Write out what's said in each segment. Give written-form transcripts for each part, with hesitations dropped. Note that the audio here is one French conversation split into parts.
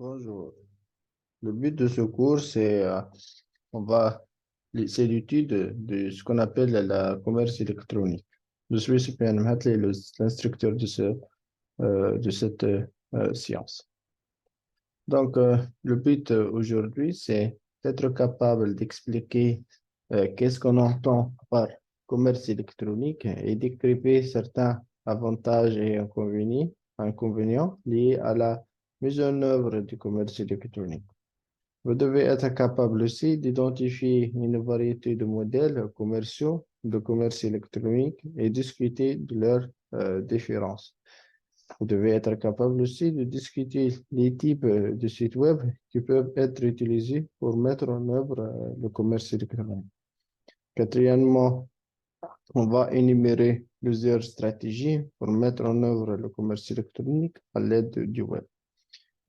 Bonjour. Le but de ce cours, on va, c'est l'étude de ce qu'on appelle la commerce électronique. Je suis Soufiane Mhatli, l'instructeur de cette science. Donc, le but aujourd'hui, c'est d'être capable d'expliquer qu'est-ce qu'on entend par commerce électronique et décrypter certains avantages et inconvénients liés à la mise en œuvre du commerce électronique. Vous devez être capable aussi d'identifier une variété de modèles commerciaux de commerce électronique et discuter de leurs différences. Vous devez être capable aussi de discuter les types de sites web qui peuvent être utilisés pour mettre en œuvre le commerce électronique. Quatrièmement, on va énumérer plusieurs stratégies pour mettre en œuvre le commerce électronique à l'aide du web,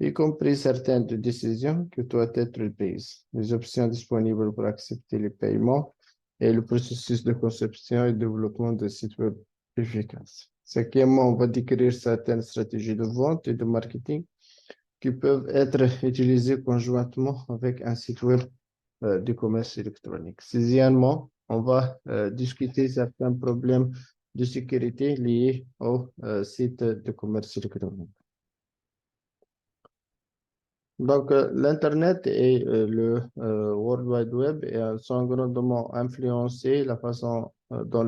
y compris certaines décisions qui doivent être prises, les options disponibles pour accepter les paiements et le processus de conception et développement de sites web efficaces. Cinquièmement, on va décrire certaines stratégies de vente et de marketing qui peuvent être utilisées conjointement avec un site web de commerce électronique. Sixièmement, on va discuter certains problèmes de sécurité liés au site de commerce électronique. Donc, l'Internet et le World Wide Web sont grandement influencés la façon dont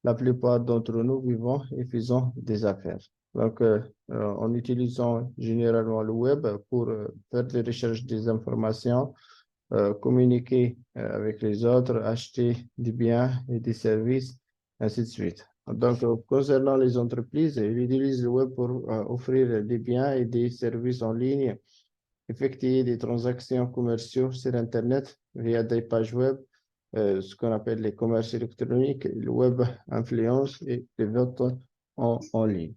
la plupart d'entre nous vivons et faisons des affaires. Donc, en utilisant généralement le web pour faire des recherches des informations, communiquer avec les autres, acheter des biens et des services, ainsi de suite. Donc, concernant les entreprises, ils utilisent le web pour offrir des biens et des services en ligne, effectuer des transactions commerciales sur Internet via des pages web, ce qu'on appelle les commerces électroniques, le web influence et les ventes en ligne.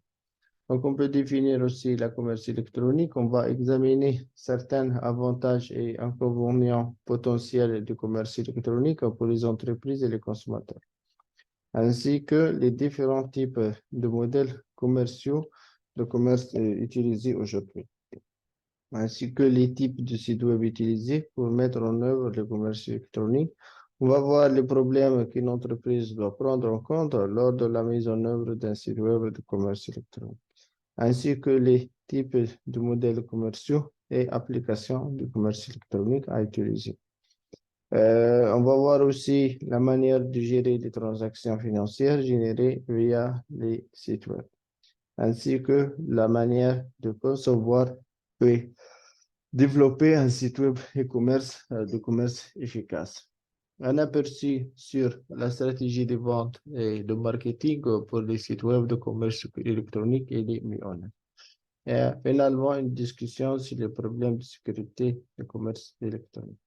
Donc, on peut définir aussi la commerce électronique. On va examiner certains avantages et inconvénients potentiels du commerce électronique pour les entreprises et les consommateurs, ainsi que les différents types de modèles commerciaux de commerce utilisés aujourd'hui, ainsi que les types de sites web utilisés pour mettre en œuvre le commerce électronique. On va voir les problèmes qu'une entreprise doit prendre en compte lors de la mise en œuvre d'un site web de commerce électronique, ainsi que les types de modèles commerciaux et applications du commerce électronique à utiliser. On va voir aussi la manière de gérer les transactions financières générées via les sites web, ainsi que la manière de concevoir et développer un site web e-commerce de commerce efficace. Un aperçu sur la stratégie de vente et de marketing pour les sites web de commerce électronique et les mis en œuvre. Et finalement, une discussion sur les problèmes de sécurité du commerce électronique.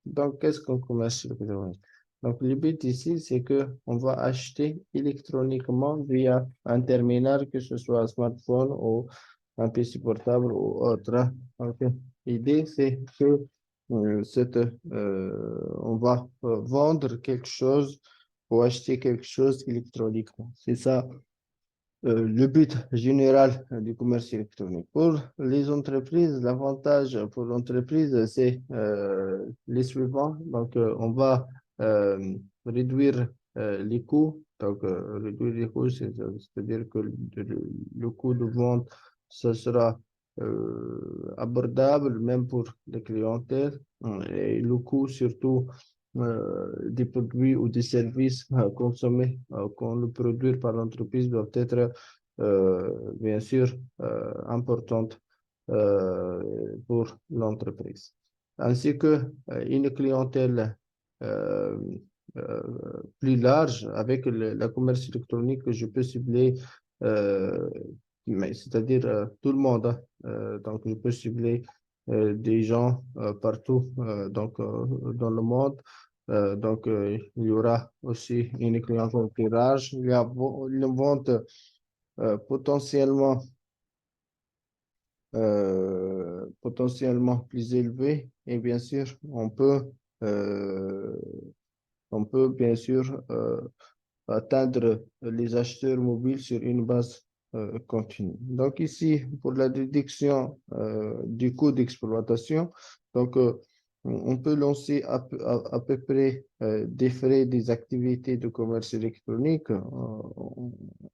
Donc, qu'est-ce qu'un commerce électronique? Donc, le but ici, c'est qu'on va acheter électroniquement via un terminal, que ce soit un smartphone ou un PC portable ou autre. Donc, l'idée, c'est que on va vendre quelque chose ou acheter quelque chose électroniquement. C'est ça le but général du commerce électronique. Pour les entreprises, l'avantage pour l'entreprise, c'est les suivants. Donc, on va réduire les coûts. Donc, réduire les coûts, c'est-à-dire que le coût de vente, ce sera abordable même pour les clientèles. Et le coût surtout des produits ou des services consommés, qu'on le produire par l'entreprise doivent être bien sûr importantes pour l'entreprise. Ainsi que une clientèle euh, plus large avec la commerce électronique que je peux cibler, euh, c'est-à-dire tout le monde, hein. Donc, je peux cibler des gens partout dans le monde. Il y aura aussi une clientèle plus large. Il y a une vente potentiellement, potentiellement plus élevée. Et bien sûr, euh, on peut bien sûr atteindre les acheteurs mobiles sur une base continue. Donc ici, pour la déduction du coût d'exploitation, donc on peut lancer à peu près des frais des activités de commerce électronique en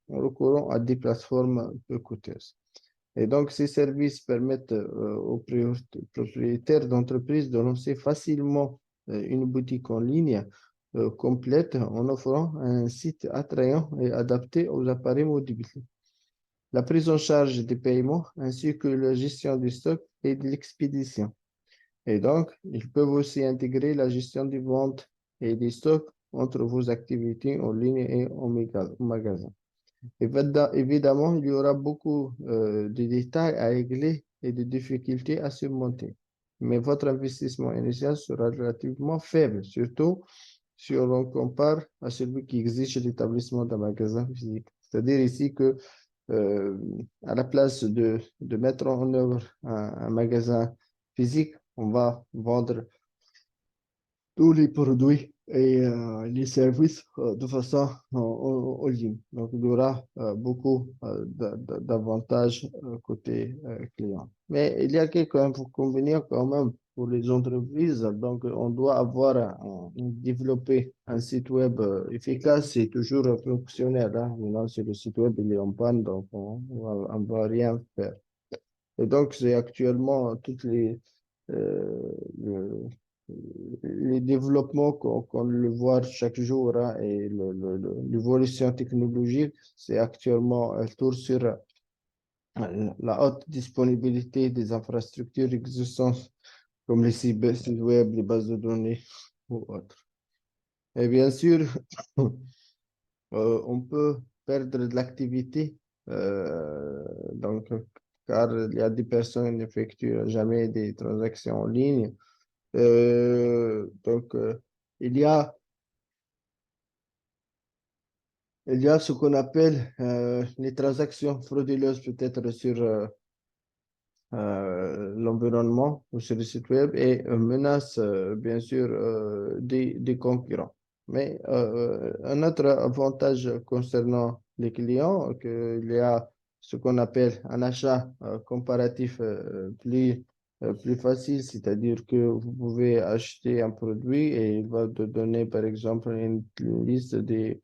recourant à des plateformes peu coûteuses. Et donc, ces services permettent aux propriétaires d'entreprises de lancer facilement une boutique en ligne complète en offrant un site attrayant et adapté aux appareils mobiles. La prise en charge des paiements ainsi que la gestion du stock et de l'expédition. Et donc, ils peuvent aussi intégrer la gestion des ventes et des stocks entre vos activités en ligne et en magasin. Évidemment, il y aura beaucoup de détails à régler et de difficultés à surmonter. Mais votre investissement initial sera relativement faible, surtout si on compare à celui qui exige l'établissement d'un magasin physique. C'est-à-dire ici que à la place de mettre en œuvre un magasin physique, on va vendre tous les produits et les services de façon en ligne. Donc, il y aura beaucoup d'avantages côté client. Mais il y a quelques inconvénients quand même pour les entreprises. Donc, on doit avoir développé un site web efficace et toujours fonctionnel. Hein. Maintenant, si le site web il est en panne, donc on va rien faire. Et donc, c'est actuellement toutes le- les développements qu'on le voit chaque jour hein, et l'évolution technologique, c'est actuellement un tour sur la haute disponibilité des infrastructures existantes comme les sites web, les bases de données ou autres. Et bien sûr, on peut perdre de l'activité, donc, car il y a des personnes qui n'effectuent jamais des transactions en ligne. Donc, il y a, il y a ce qu'on appelle les transactions frauduleuses, peut-être sur l'environnement ou sur le site web et menace bien sûr des concurrents. Mais un autre avantage concernant les clients, qu'il y a ce qu'on appelle un achat comparatif plus facile, c'est-à-dire que vous pouvez acheter un produit et il va te donner par exemple une liste des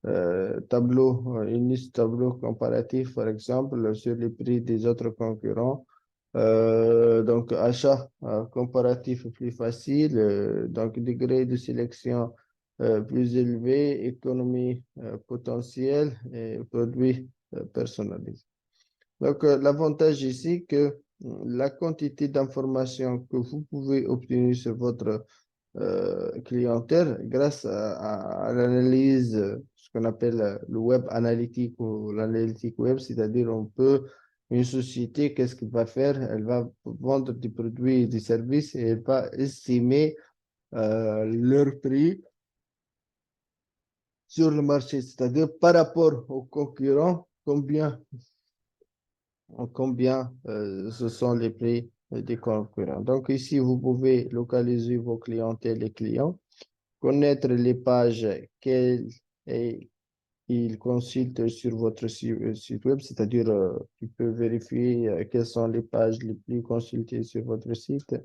une liste tableau comparatif par exemple sur les prix des autres concurrents. Donc, achat comparatif plus facile, donc degré de sélection plus élevé, économie potentielle et produits personnalisés. Donc, l'avantage ici que la quantité d'informations que vous pouvez obtenir sur votre clientèle grâce à l'analyse, ce qu'on appelle le web analytique ou l'analytique web, c'est-à-dire on peut, une société, qu'est-ce qu'elle va faire? Elle va vendre des produits et des services et elle va estimer leur prix sur le marché, c'est-à-dire par rapport aux concurrents, combien ce sont les prix des concurrents. Donc ici, vous pouvez localiser vos clientèles et clients, connaître les pages qu'ils consultent sur votre site web, c'est-à-dire tu peux vérifier quelles sont les pages les plus consultées sur votre site.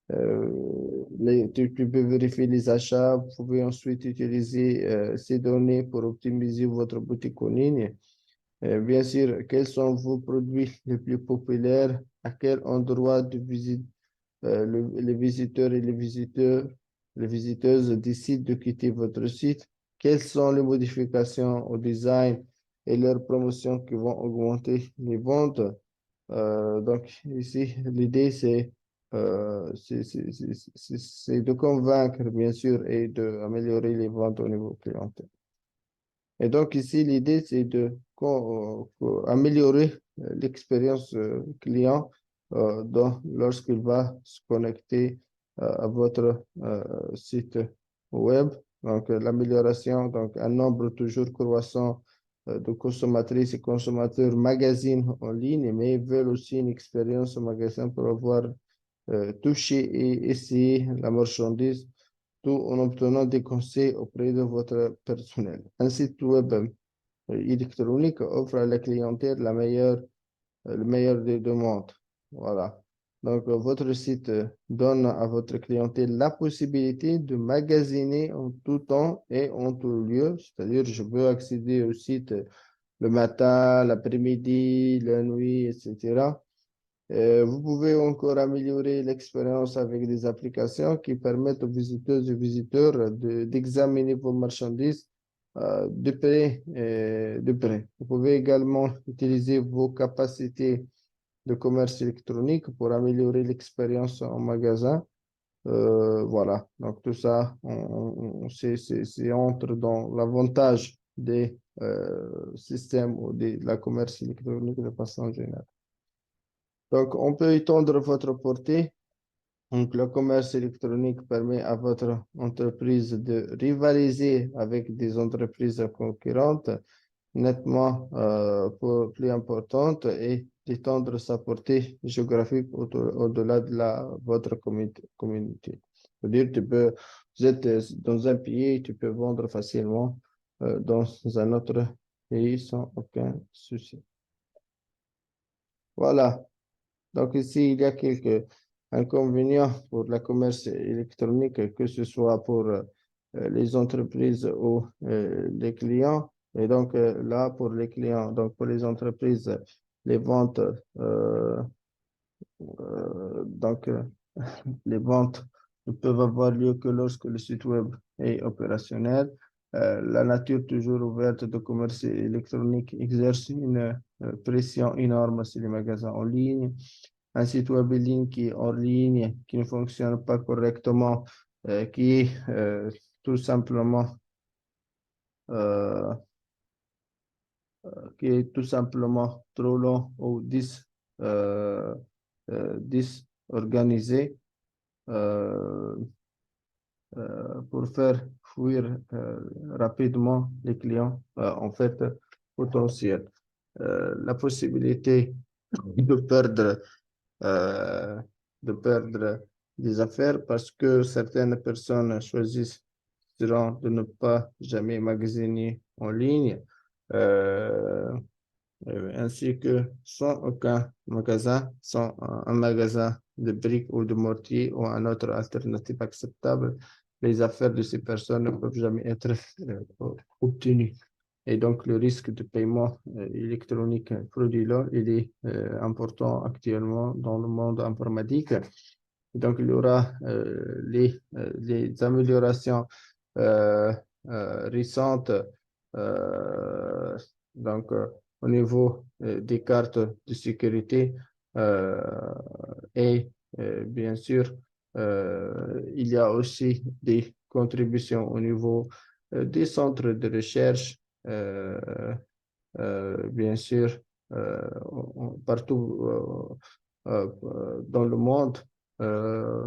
Tu peux vérifier les achats. Vous pouvez ensuite utiliser ces données pour optimiser votre boutique en ligne. Bien sûr, quels sont vos produits les plus populaires? À quel endroit de visite les visiteurs et les visiteuses décident de quitter votre site? Quelles sont les modifications au design et leurs promotions qui vont augmenter les ventes? Donc, ici, l'idée, c'est de convaincre, bien sûr, et d'améliorer les ventes au niveau clientèle. Et donc ici, l'idée, c'est de améliorer l'expérience client lorsqu'il va se connecter à votre site web. Donc l'amélioration, donc un nombre toujours croissant de consommatrices et consommateurs magasinent en ligne, mais veulent aussi une expérience au magasin pour avoir touché et essayé la marchandise tout en obtenant des conseils auprès de votre personnel. Un site web électronique offre à la clientèle le meilleur des deux mondes. Voilà. Donc, votre site donne à votre clientèle la possibilité de magasiner en tout temps et en tout lieu. C'est-à-dire, je peux accéder au site le matin, l'après-midi, la nuit, etc. Vous pouvez encore améliorer l'expérience avec des applications qui permettent aux visiteuses et visiteurs d'examiner vos marchandises de près, de près. Vous pouvez également utiliser vos capacités de commerce électronique pour améliorer l'expérience en magasin. Voilà, donc tout ça, c'est entre dans l'avantage des systèmes ou de la commerce électronique de façon générale. Donc, on peut étendre votre portée. Donc, le commerce électronique permet à votre entreprise de rivaliser avec des entreprises concurrentes nettement plus importantes et d'étendre sa portée géographique au-delà de votre communauté. C'est-à-dire, vous êtes dans un pays, tu peux vendre facilement dans un autre pays sans aucun souci. Voilà. Donc ici, il y a quelques inconvénients pour le commerce électronique, que ce soit pour les entreprises ou les clients. Et donc là, pour les clients, donc pour les entreprises, les ventes, donc les ventes ne peuvent avoir lieu que lorsque le site web est opérationnel. La nature toujours ouverte de commerce électronique exerce une pression énorme sur les magasins en ligne. Un site web en ligne qui est en ligne, qui ne fonctionne pas correctement, qui est tout simplement euh, trop long ou euh, disorganisé euh, pour faire fuir rapidement les clients en fait potentiels. La possibilité de perdre euh, de perdre des affaires parce que certaines personnes choisissent de ne pas jamais magasiner en ligne, euh, ainsi que sans aucun magasin, sans un magasin de briques ou de mortier ou un autre alternative acceptable, les affaires de ces personnes ne peuvent jamais être obtenues. Et donc, le risque de paiement électronique frauduleux, il est important actuellement dans le monde informatique. Donc, il y aura les améliorations euh, récentes euh, donc, au niveau des cartes de sécurité euh, et bien sûr, il y a aussi des contributions au niveau des centres de recherche euh, bien sûr, partout dans le monde. Euh,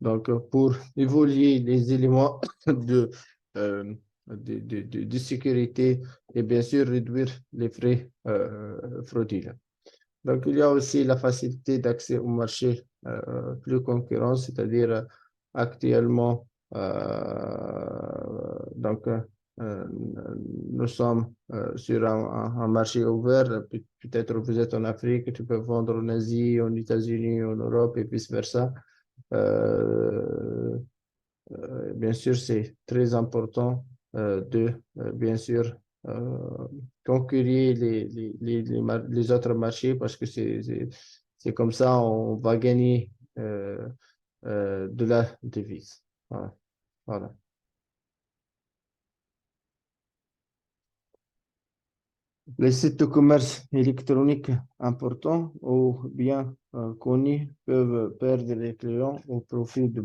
donc, pour évoluer les éléments de, euh, de sécurité et bien sûr réduire les frais frauduleux. Donc, il y a aussi la facilité d'accès au marché plus concurrent, c'est-à-dire actuellement, donc, nous sommes sur un marché ouvert. Peut-être vous êtes en Afrique, tu peux vendre en Asie, en États-Unis, en Europe et vice-versa. Euh, bien sûr, c'est très important bien sûr, euh, concurrencer les autres marchés parce que c'est comme ça on va gagner de la devise. Voilà. Voilà. Les sites de commerce électronique importants ou bien connus peuvent perdre les clients au profit de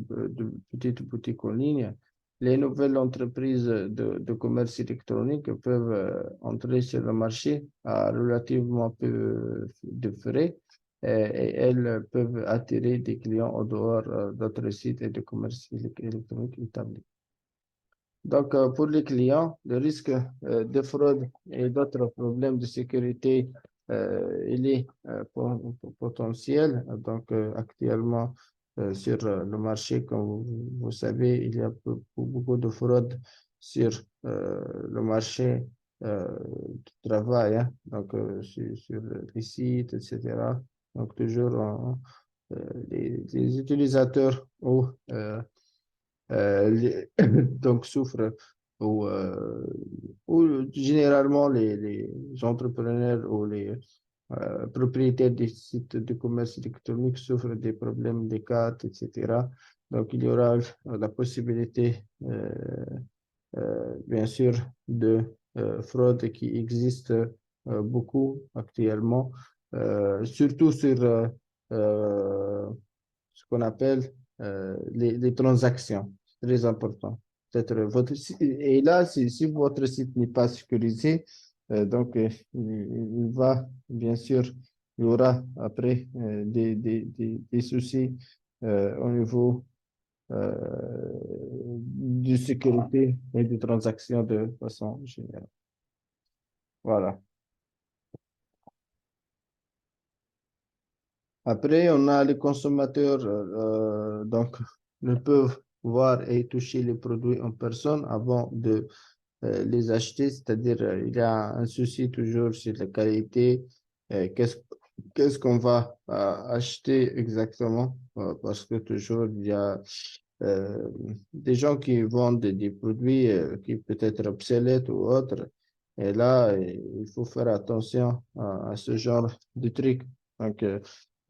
petites boutiques en ligne. Les nouvelles entreprises de commerce électronique peuvent entrer sur le marché à relativement peu de frais et elles peuvent attirer des clients au dehors d'autres sites de commerce électronique établis. Donc, pour les clients, le risque de fraude et d'autres problèmes de sécurité, il est potentiel. Donc, actuellement, sur le marché, comme vous savez, il y a beaucoup de fraude sur le marché euh, travail, hein, donc sur les sites, etc. Donc toujours les utilisateurs donc souffrent ou, euh, ou généralement les entrepreneurs ou les propriétaires des sites de commerce électronique souffrent des problèmes des cartes, etc. Donc il y aura la possibilité bien sûr, de fraude qui existe beaucoup actuellement, surtout sur euh, ce qu'on appelle les transactions. C'est très important. Peut-être et là, si votre site n'est pas sécurisé, donc il va, bien sûr, il y aura après des soucis au niveau de sécurité et de transactions de façon générale. Voilà. Après, on a les consommateurs, donc, ne peuvent voir et toucher les produits en personne avant de les acheter, c'est-à-dire il y a un souci toujours sur la qualité, qu'est-ce qu'on va acheter exactement, parce que toujours il y a euh, des gens qui vendent des produits qui peuvent être obsolètes ou autres, et là il faut faire attention à ce genre de trucs. Donc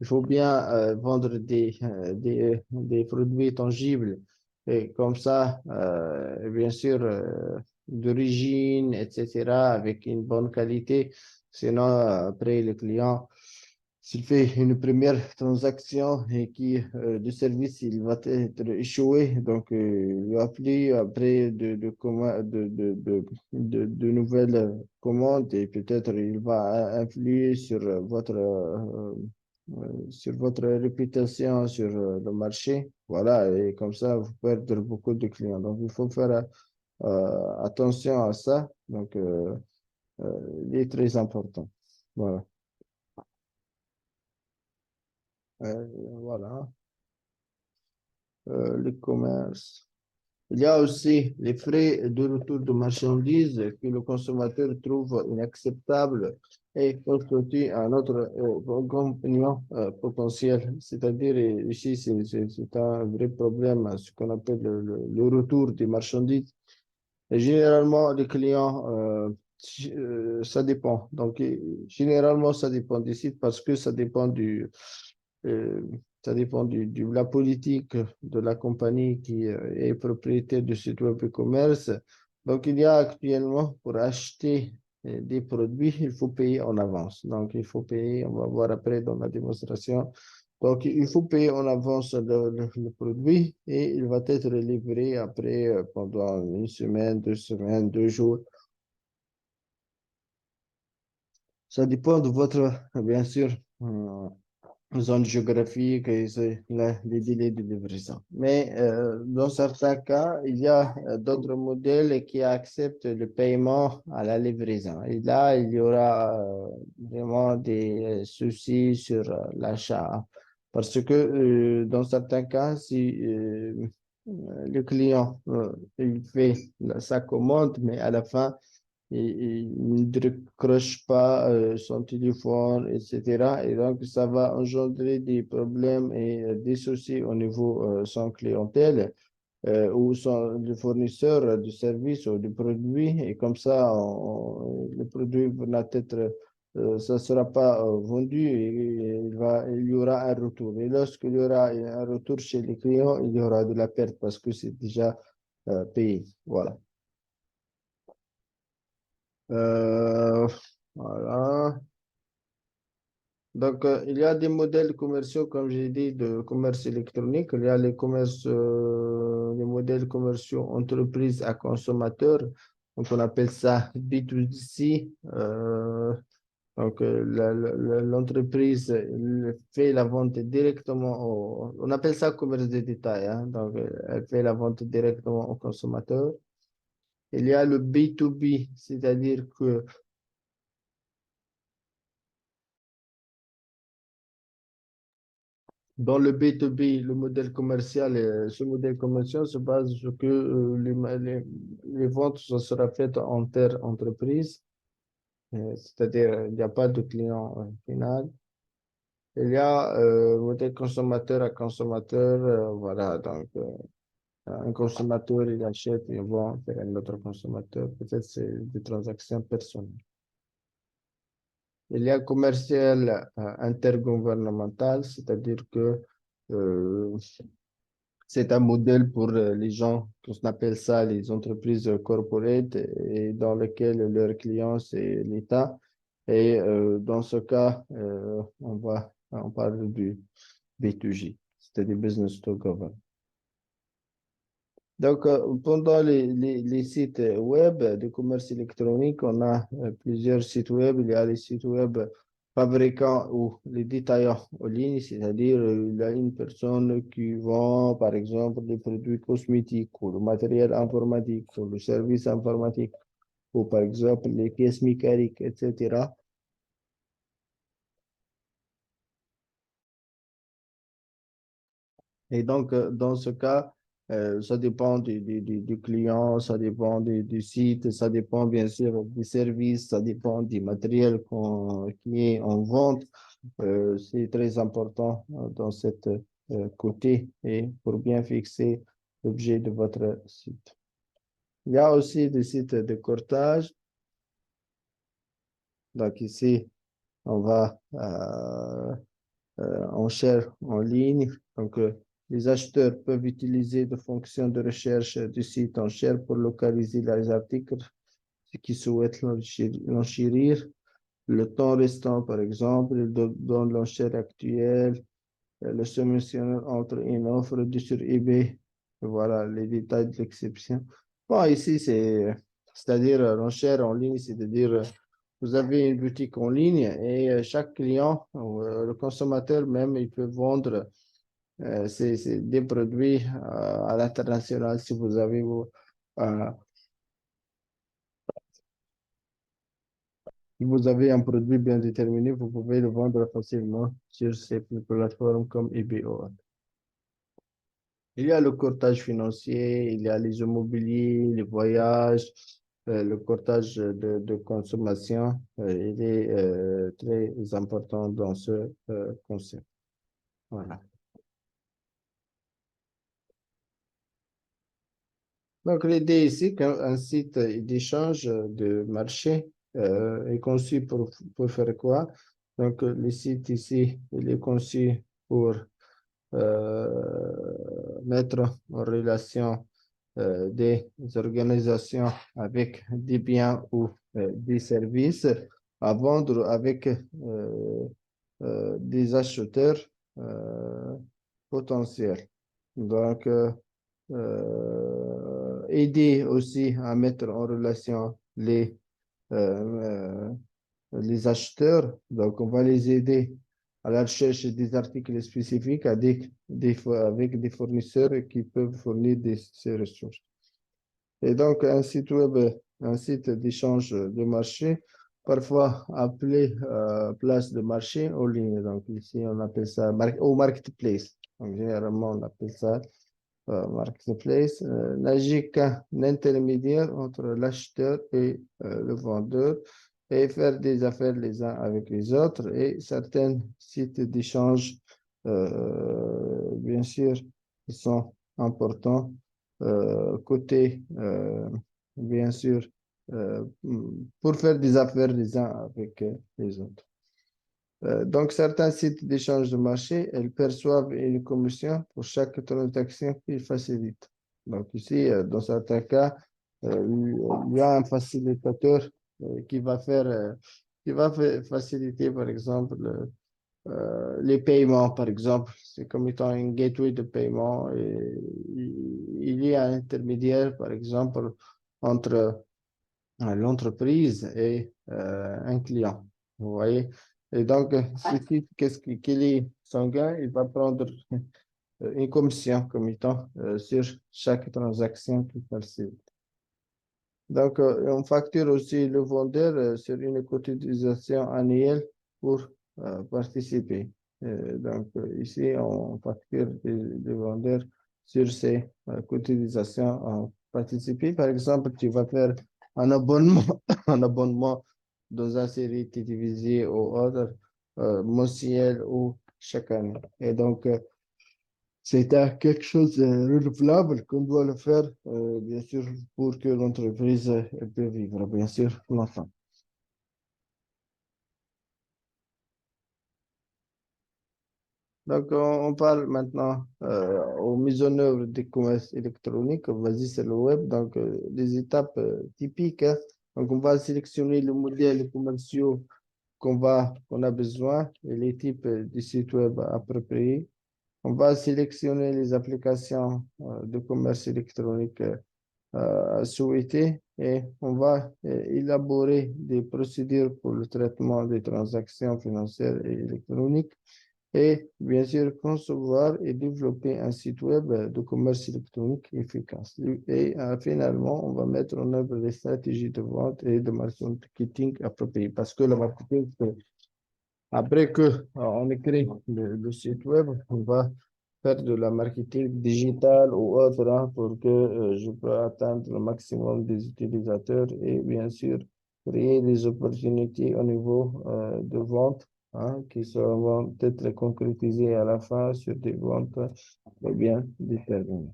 il faut bien vendre des produits tangibles et comme ça, bien sûr, d'origine, etc., avec une bonne qualité. Sinon, après, le client, s'il fait une première transaction et qui le service il va être échoué, donc il n'y a plus après de nouvelles commandes et peut-être il va influer sur votre réputation sur le marché. Voilà, et comme ça, vous perdez beaucoup de clients. Donc, il faut faire attention à ça. Donc, il est très important. Voilà. Euh, voilà. L'e-commerce. Il y a aussi les frais de retour de marchandises que le consommateur trouve inacceptables et constituent un autre inconvénient potentiel. C'est-à-dire, ici, c'est un vrai problème, ce qu'on appelle le retour des marchandises. Et généralement, les clients, ça dépend. Donc, généralement, ça dépend des sites parce que euh, ça dépend de la politique de la compagnie qui est propriétaire du site web e-commerce. Donc, il y a actuellement, pour acheter des produits, il faut payer en avance. Donc, il faut payer, on va voir après dans la démonstration. Donc, il faut payer en avance le produit et il va être livré après pendant une semaine, 2 semaines, 2 jours. Ça dépend de votre, bien sûr, zone géographique et les délais de livraison. Mais dans certains cas, il y a d'autres modèles qui acceptent le paiement à la livraison. Et là, il y aura vraiment des soucis sur l'achat. Parce que dans certains cas, si le client il fait sa commande, mais à la fin, il ne décroche pas son téléphone, etc. Et donc, ça va engendrer des problèmes et des soucis au niveau son clientèle ou son, le fournisseur du service ou du produit. Et comme ça, le produit va être, ça ne sera pas vendu et il y aura un retour. Et lorsqu'il y aura un retour chez les clients, il y aura de la perte parce que c'est déjà payé. Voilà. Euh, voilà. Donc, il y a des modèles commerciaux, comme j'ai dit, de commerce électronique. Il y a les modèles commerciaux entreprise à consommateur. Donc, on appelle ça B2C. Donc, l'entreprise elle fait la vente directement on appelle ça commerce de détail, hein. Donc, elle fait la vente directement au consommateur. Il y a le B2B, c'est-à-dire que dans le B2B, le modèle commercial, ce modèle commercial se base sur que les ventes ça sera faites entre entreprises. c'est-à-dire il n'y a pas de client final. Il y a modèle consommateur à consommateur, voilà, donc un consommateur, il achète, il vend vers un autre consommateur, peut-être c'est des transactions personnelles. Il y a commercial intergouvernemental, c'est-à-dire que euh, c'est un modèle pour les gens, qu'on appelle ça les entreprises corporate, et dans lequel leur client, c'est l'État. Et dans ce cas, on parle du B2G, c'est-à-dire Business to Government. Donc, pendant les sites web de commerce électronique, on a plusieurs sites web. Il y a les sites web fabricants ou les détaillants en ligne, c'est-à-dire il y a une personne qui vend, par exemple, des produits cosmétiques ou le matériel informatique ou le service informatique ou, par exemple, les pièces mécaniques, etc. Et donc, dans ce cas, ça dépend du client, ça dépend du site, ça dépend bien sûr du service, ça dépend du matériel qui est en vente. C'est très important dans cette côté et pour bien fixer l'objet de votre site. Il y a aussi des sites de courtage. Donc ici, on va enchères en ligne. Donc, les acheteurs peuvent utiliser des fonctions de recherche du site enchères pour localiser les articles qui souhaitent l'enchérir. Le temps restant, par exemple, dans l'enchère actuelle, le soumissionnaire entre une offre sur eBay. Voilà les détails de l'exception. Bon, ici, c'est-à-dire l'enchère en ligne, c'est-à-dire vous avez une boutique en ligne et chaque client, le consommateur même, il peut vendre des produits à l'international. Si euh, si vous avez un produit bien déterminé, vous pouvez le vendre facilement sur ces plateformes comme eBay ou autre. Il y a le courtage financier, il y a les immobiliers, les voyages, le courtage de consommation. Il est très important dans ce concept. Voilà. Donc, l'idée ici, qu'un site d'échange de marché est conçu pour faire quoi? Donc, le site ici, il est conçu pour mettre en relation des organisations avec des biens ou des services à vendre avec des acheteurs euh, potentiels. Donc, aider aussi à mettre en relation euh, les acheteurs. Donc, on va les aider à la recherche des articles spécifiques avec des fournisseurs qui peuvent fournir ces ressources. Et donc, un site web, un site d'échange de marché, parfois appelé place de marché en ligne. Donc, ici, on appelle ça ou marketplace. Donc, généralement, on appelle ça marketplace, n'agit qu'un intermédiaire entre l'acheteur et le vendeur et faire des affaires les uns avec les autres. Et certains sites d'échange, bien sûr, ils sont importants côté, bien sûr, pour faire des affaires les uns avec les autres. Donc, certains sites d'échange de marché, elles perçoivent une commission pour chaque transaction qu'ils facilitent. Donc, ici, dans certains cas, il y a un facilitateur qui va faciliter, par exemple, les paiements, par exemple. C'est comme étant un gateway de paiement. Et il y a un intermédiaire, par exemple, entre l'entreprise et un client. Vous voyez? Et donc, ceci, quel est son gain? Il va prendre une commission comme étant sur chaque transaction qu'il facilite. Donc, on facture aussi le vendeur sur une cotisation annuelle pour participer. Donc, ici, on facture les vendeurs sur ces cotisations à participer. Par exemple, tu vas faire un abonnement, un abonnement dans une série télévisée ou autre, mensuelle ou chaque année. Et donc, c'est quelque chose de renouvelable qu'on doit le faire, bien sûr, pour que l'entreprise puisse vivre, bien sûr, longtemps. Donc, on parle maintenant aux mises en œuvre des commerces électroniques. Vas-y, c'est le web. Donc, les étapes typiques, hein. Donc, on va sélectionner le modèle commerciaux qu'on a besoin et les types de sites web appropriés. On va sélectionner les applications de commerce électronique souhaitées et on va élaborer des procédures pour le traitement des transactions financières et électroniques et bien sûr concevoir et développer un site web de commerce électronique efficace. Et finalement, on va mettre en œuvre des stratégies de vente et de marketing appropriées parce que le marketing, après que on écrit le site web, on va faire de la marketing digital ou autre hein, pour que je peux atteindre le maximum des utilisateurs et bien sûr créer des opportunités au niveau de vente hein, qui seront peut-être concrétisées à la fin sur des ventes bien déterminées.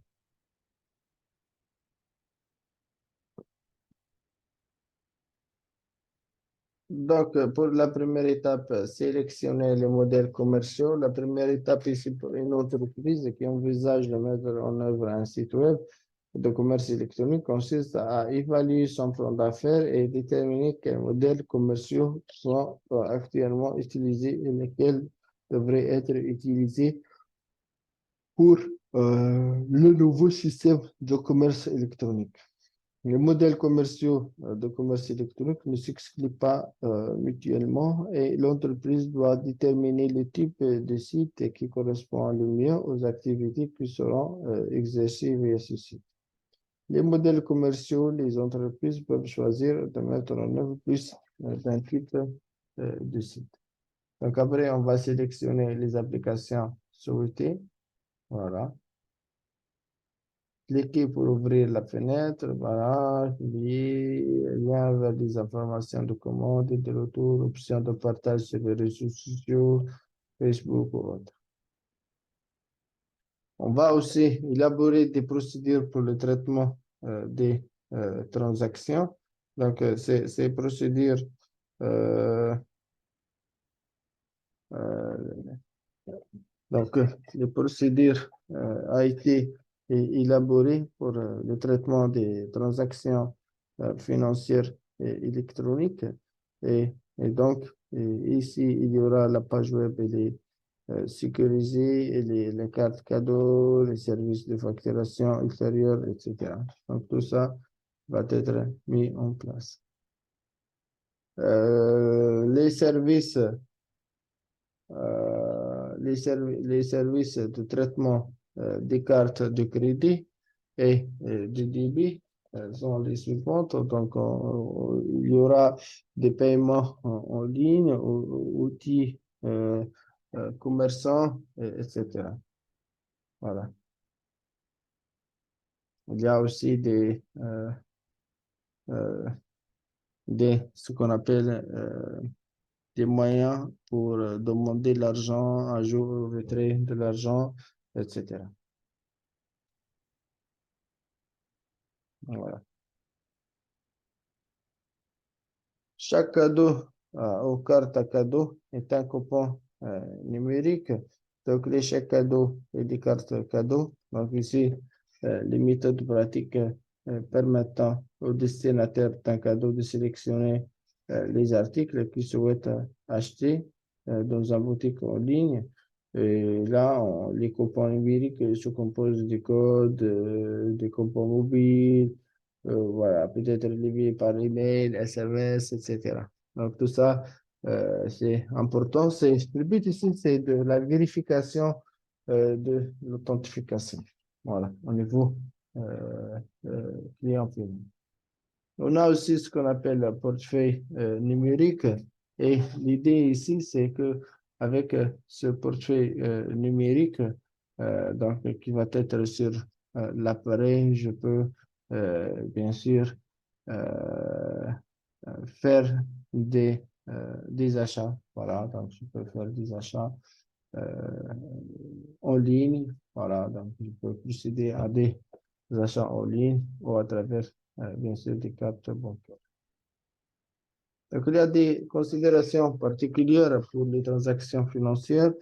Donc, pour la première étape, sélectionner les modèles commerciaux. La première étape ici pour une entreprise qui envisage de mettre en œuvre un site web de commerce électronique consiste à évaluer son plan d'affaires et déterminer quels modèles commerciaux sont actuellement utilisés et lesquels devraient être utilisés pour le nouveau système de commerce électronique. Les modèles commerciaux de commerce électronique ne s'excluent pas mutuellement et l'entreprise doit déterminer le type de site qui correspond le mieux aux activités qui seront exercées via ce site. Les modèles commerciaux, les entreprises peuvent choisir de mettre en œuvre plus d'un type de site. Donc après, on va sélectionner les applications souhaitées. Voilà. Cliquez pour ouvrir la fenêtre. Voilà. Lien vers des informations de commande et de retour. Option de partage sur les réseaux sociaux, Facebook ou autre. On va aussi élaborer des procédures pour le traitement des transactions. Donc, ces procédures euh, euh, Donc, les procédures a été élaborées pour le traitement des transactions financières et électroniques. Et donc, ici, il y aura la page web, elle est sécurisée, et les cartes cadeaux, les services de facturation ultérieure, etc. Donc, tout ça va être mis en place. Les services les services de traitement des cartes de crédit et de débit sont les suivantes. Donc, il y aura des paiements en ligne, outils commerçants, etc. Voilà. Il y a aussi euh, ce qu'on appelle des moyens pour demander l'argent, un jour retrait de l'argent, etc. Voilà. Chaque cadeau aux cartes à cadeau est un coupon numérique. Donc, les chèques cadeaux et les cartes cadeaux. Donc, ici, les méthodes pratiques permettant au destinataire d'un cadeau de sélectionner les articles qu'il souhaite acheter dans une boutique en ligne. Et là, les coupons numériques se composent des codes, des coupons mobiles, voilà, peut-être lié par email, SMS, etc. Donc, tout ça, c'est important. Le but ici, c'est de la vérification de l'authentification. Voilà, au niveau client final. On a aussi ce qu'on appelle le portefeuille numérique. Et l'idée ici, c'est que avec ce portefeuille numérique, donc, qui va être sur l'appareil, je peux bien sûr euh, faire des achats. Voilà, donc je peux faire des achats en ligne. Voilà, donc je peux procéder à des achats en ligne ou à travers, bien sûr, des cartes bancaires. Donc, il y a des considérations particulières pour les transactions financières.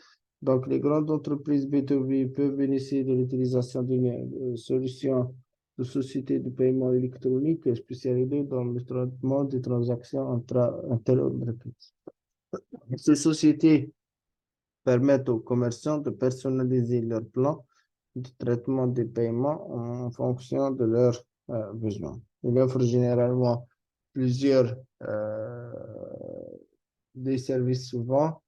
Donc, les grandes entreprises B2B peuvent bénéficier de l'utilisation d'une solution de société de paiement électronique spécialisée dans le traitement des transactions interentreprises. Ces sociétés permettent aux commerçants de personnaliser leur plan de traitement des paiements en fonction de leurs besoins. Ils offrent généralement plusieurs des services souvent,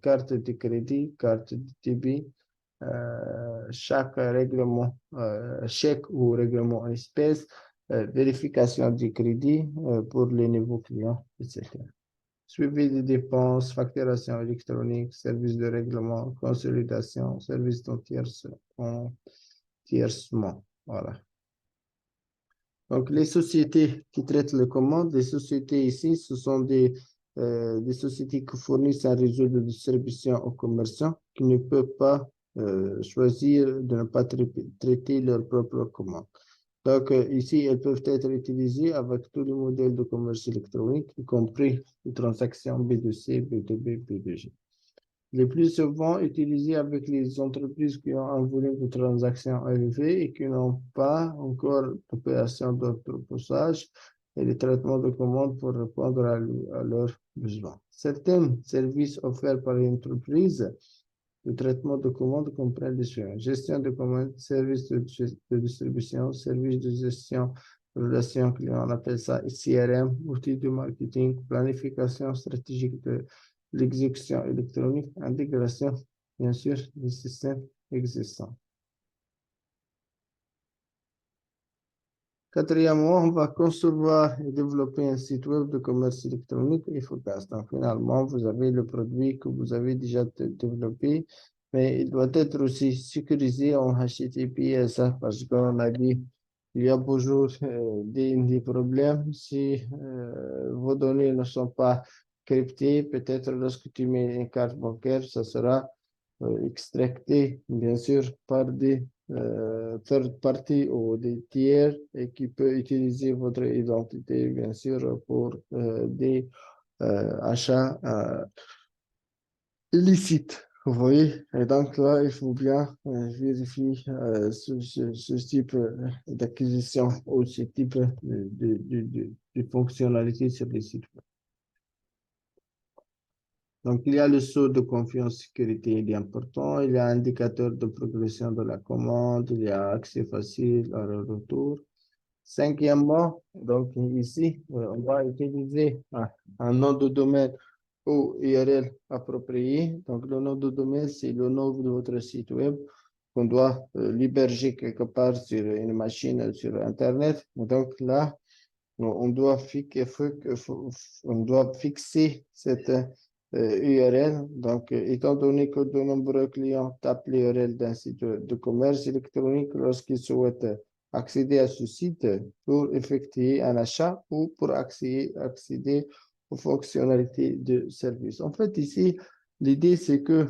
carte de crédit, carte de débit, chaque règlement, chèque ou règlement en espèces, vérification du crédit pour les nouveaux clients, etc. Suivi des dépenses, facturation électronique, service de règlement, consolidation, service d'entièrement. Voilà. Donc, les sociétés qui traitent les commandes, les sociétés ici, ce sont des sociétés qui fournissent un réseau de distribution aux commerçants qui ne peuvent pas choisir de ne pas traiter leurs propres commandes. Donc, ici, elles peuvent être utilisées avec tous les modèles de commerce électronique, y compris les transactions B2C, B2B, B2G. Les plus souvent utilisés avec les entreprises qui ont un volume de transactions élevé et qui n'ont pas encore d'opération d'entreposage et de traitement de commandes pour répondre à leurs besoins. Certains services offerts par les entreprises de traitement de commandes comprennent les suivants: gestion de commandes, services de distribution, services de gestion de relations clients, on appelle ça CRM, outils de marketing, planification stratégique de l'exécution électronique, intégration, bien sûr, des systèmes existants. Quatrièmement, on va concevoir et développer un site web de commerce électronique efficace. Donc, finalement, vous avez le produit que vous avez déjà développé, mais il doit être aussi sécurisé en HTTPS parce qu'on a dit il y a toujours des problèmes si vos données ne sont pas cryptées. Peut-être lorsque tu mets une carte bancaire, ça sera extracté, bien sûr, par des third party ou des tiers et qui peut utiliser votre identité, bien sûr, pour des achats illicites. Vous voyez? Et donc là, il faut bien vérifier ce type d'acquisition ou ce type de fonctionnalité sur les sites. Donc, il y a le saut de confiance sécurité, il est important. Il y a un indicateur de progression de la commande. Il y a accès facile à le retour. Cinquièmement, donc ici, on va utiliser un nom de domaine ou URL approprié. Donc, le nom de domaine, c'est le nom de votre site web qu'on doit l'héberger quelque part sur une machine sur Internet. Donc, là, on doit fixer cette URL. Donc, étant donné que de nombreux clients tapent l'URL d'un site de commerce électronique lorsqu'ils souhaitent accéder à ce site pour effectuer un achat ou pour accéder aux fonctionnalités de service. En fait, ici, l'idée, c'est que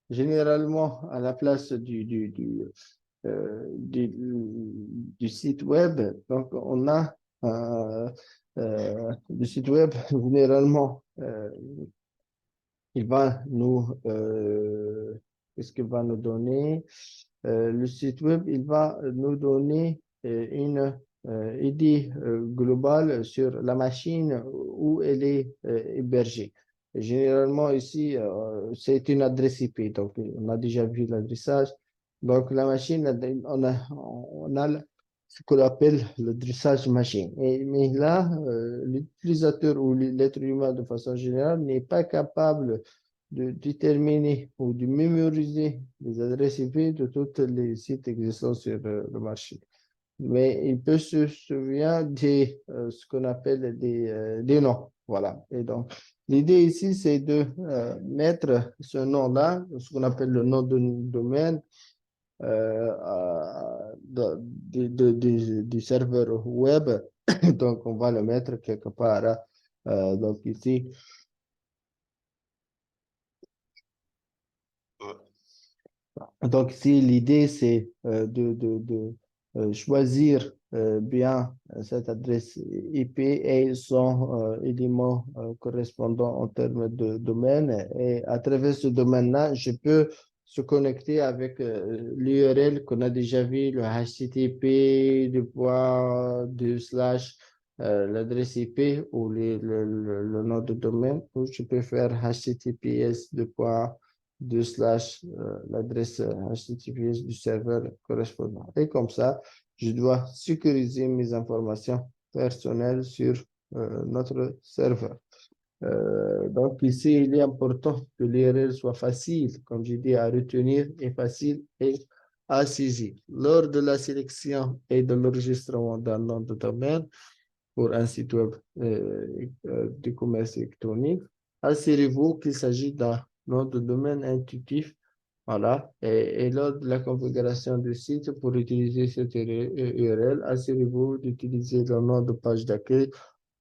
généralement, à la place du site web. Donc, on a le site web, généralement, il va nous, qu'est-ce qu'il va nous donner? Le site web, il va nous donner une idée globale sur la machine où elle est hébergée. Généralement, ici, c'est une adresse IP, donc on a déjà vu l'adressage. Donc, la machine, on a ce qu'on appelle le dressage machine. Mais là, l'utilisateur ou l'être humain, de façon générale, n'est pas capable de déterminer ou de mémoriser les adresses IP de tous les sites existants sur le marché. Mais il peut se souvenir de ce qu'on appelle des noms. Voilà. Et donc, l'idée ici, c'est de mettre ce nom-là, ce qu'on appelle le nom de domaine, du serveur web Donc, on va le mettre quelque part, hein. Donc, ici, donc, si l'idée, c'est de choisir bien cette adresse IP et son élément correspondant en termes de domaine, et à travers ce domaine-là, je peux se connecter avec l'URL qu'on a déjà vu, le HTTP, du point, du slash, l'adresse IP ou le nom de domaine, ou je peux faire HTTPS, de slash l'adresse HTTPS du serveur correspondant. Et comme ça, je dois sécuriser mes informations personnelles sur notre serveur. Donc ici, il est important que l'URL soit facile, comme j'ai dit, à retenir et facile et à saisir. Lors de la sélection et de l'enregistrement d'un nom de domaine, pour un site web de commerce électronique, assurez-vous qu'il s'agit d'un nom de domaine intuitif. Voilà. Et lors de la configuration du site, pour utiliser cette URL, assurez-vous d'utiliser le nom de page d'accueil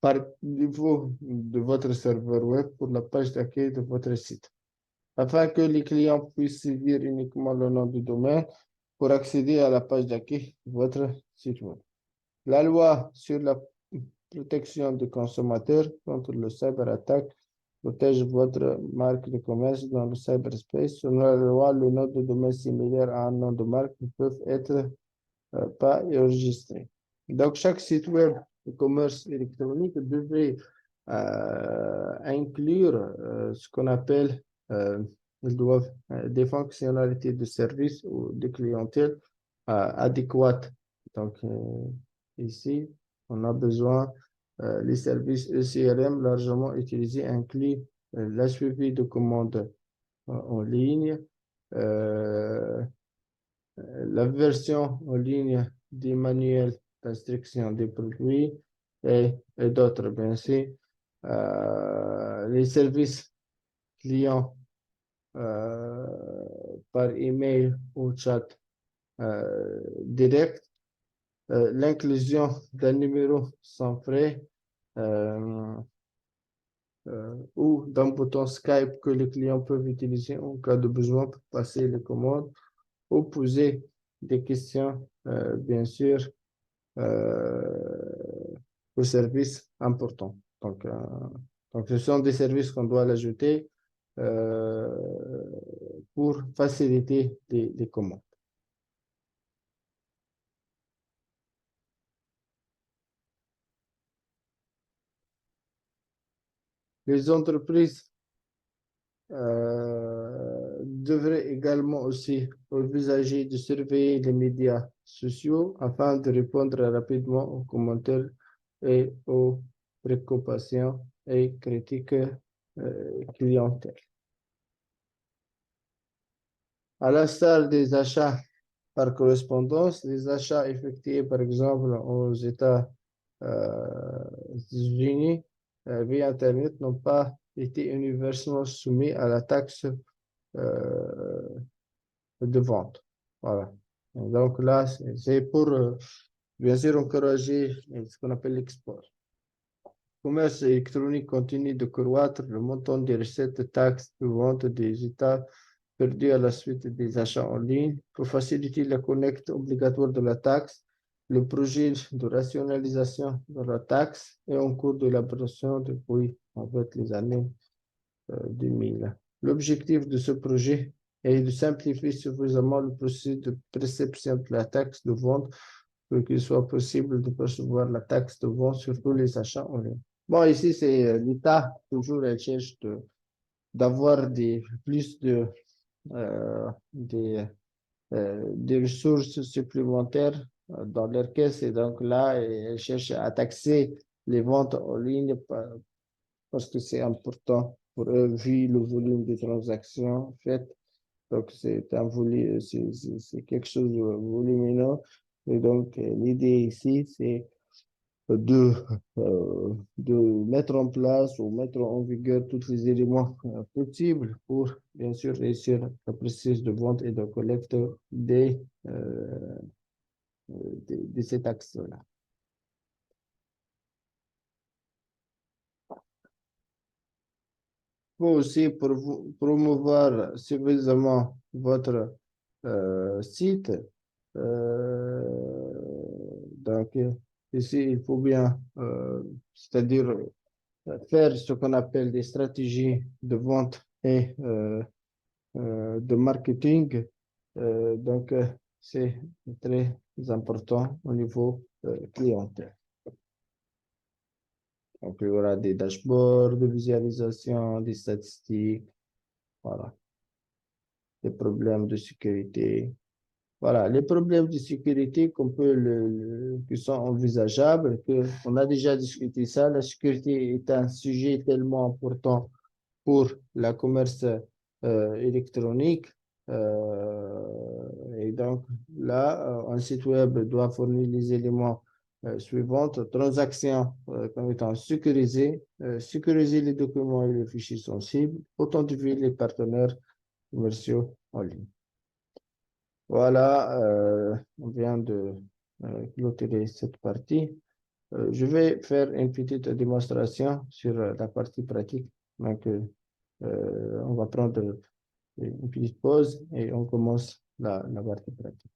par niveau de votre serveur web pour la page d'accueil de votre site, afin que les clients puissent saisir uniquement le nom du domaine pour accéder à la page d'accueil de votre site web. La loi sur la protection des consommateurs contre le cyberattaque protège votre marque de commerce dans le cyberspace. Selon la loi, le nom de domaine similaire à un nom de marque ne peuvent être pas enregistrés. Donc, chaque site web de commerce électronique devrait inclure ce qu'on appelle, ils doivent des fonctionnalités de service ou de clientèle adéquates. Donc, ici, on a besoin les services ECRM largement utilisés incluent la suivi de commandes en ligne, euh, la version en ligne des manuels d'instruction des produits et d'autres, bien sûr. Les services clients euh, par email ou chat direct, l'inclusion d'un numéro sans frais euh, ou d'un bouton Skype que les clients peuvent utiliser en cas de besoin pour passer les commandes ou poser des questions, bien sûr, aux services importants. Donc, ce sont des services qu'on doit l'ajouter euh, pour faciliter les commandes. Les entreprises devraient également aussi envisager de surveiller les médias sociaux afin de répondre rapidement aux commentaires et aux préoccupations et critiques clientèle. À l'instar des achats par correspondance, les achats effectués par exemple aux États-Unis via Internet n'ont pas été universellement soumis à la taxe de vente. Voilà. Donc là, c'est pour bien sûr encourager ce qu'on appelle l'export. Le commerce électronique continue de croître. Le montant des recettes de taxes de vente des États perdu à la suite des achats en ligne. Pour faciliter la collecte obligatoire de la taxe, le projet de rationalisation de la taxe est en cours d'élaboration depuis en fait, les années 2000. L'objectif de ce projet est de simplifier suffisamment le processus de perception de la taxe de vente pour qu'il soit possible de percevoir la taxe de vente sur tous les achats en ligne. Bon, ici, c'est l'État, toujours, elle cherche d'avoir plus des ressources supplémentaires dans leur caisse et donc là, elles cherchent à taxer les ventes en ligne parce que c'est important pour eux vu le volume de transactions faites. Donc, c'est un volume, c'est quelque chose de volumineux. Et donc, l'idée ici, c'est de, de mettre en place ou mettre en vigueur tous les éléments possibles pour, bien sûr, réussir le processus de vente et de collecte de ces taxes-là. faut aussi promouvoir suffisamment votre site. Euh, donc, ici, il faut bien, c'est-à-dire faire ce qu'on appelle des stratégies de vente et de marketing. C'est très important au niveau clientèle. Donc, il y aura des dashboards de visualisation, des statistiques, voilà, des problèmes de sécurité. Voilà, les problèmes de sécurité qui sont envisageables, on a déjà discuté ça. La sécurité est un sujet tellement important pour le commerce électronique. Et donc, là, un site web doit fournir les éléments suivants. Transactions comme étant sécurisées, sécuriser les documents et les fichiers sensibles, authentifier les partenaires commerciaux en ligne. Voilà, on vient de clôturer cette partie. Je vais faire une petite démonstration sur la partie pratique. Donc, on va prendre une petite pause et on commence la partie pratique.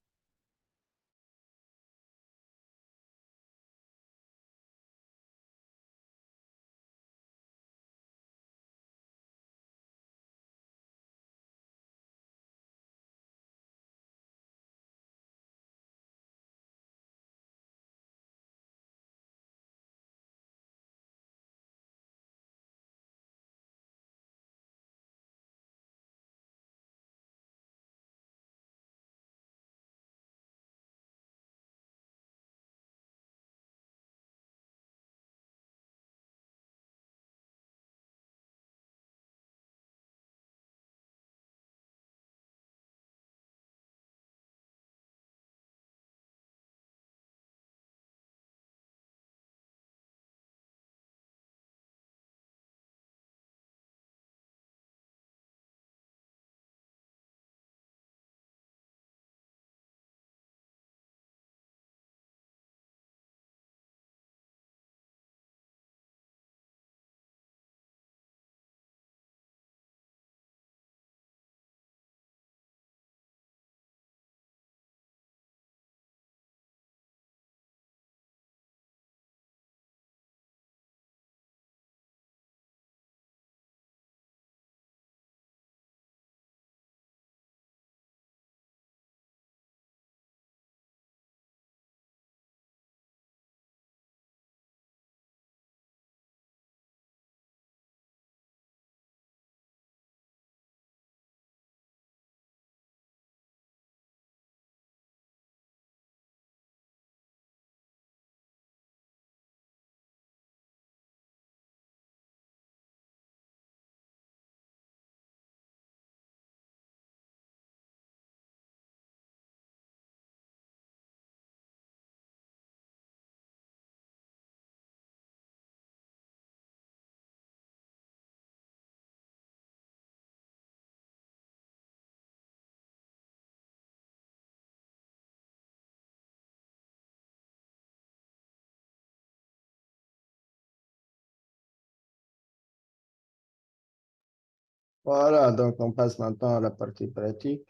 Voilà, donc on passe maintenant à la partie pratique.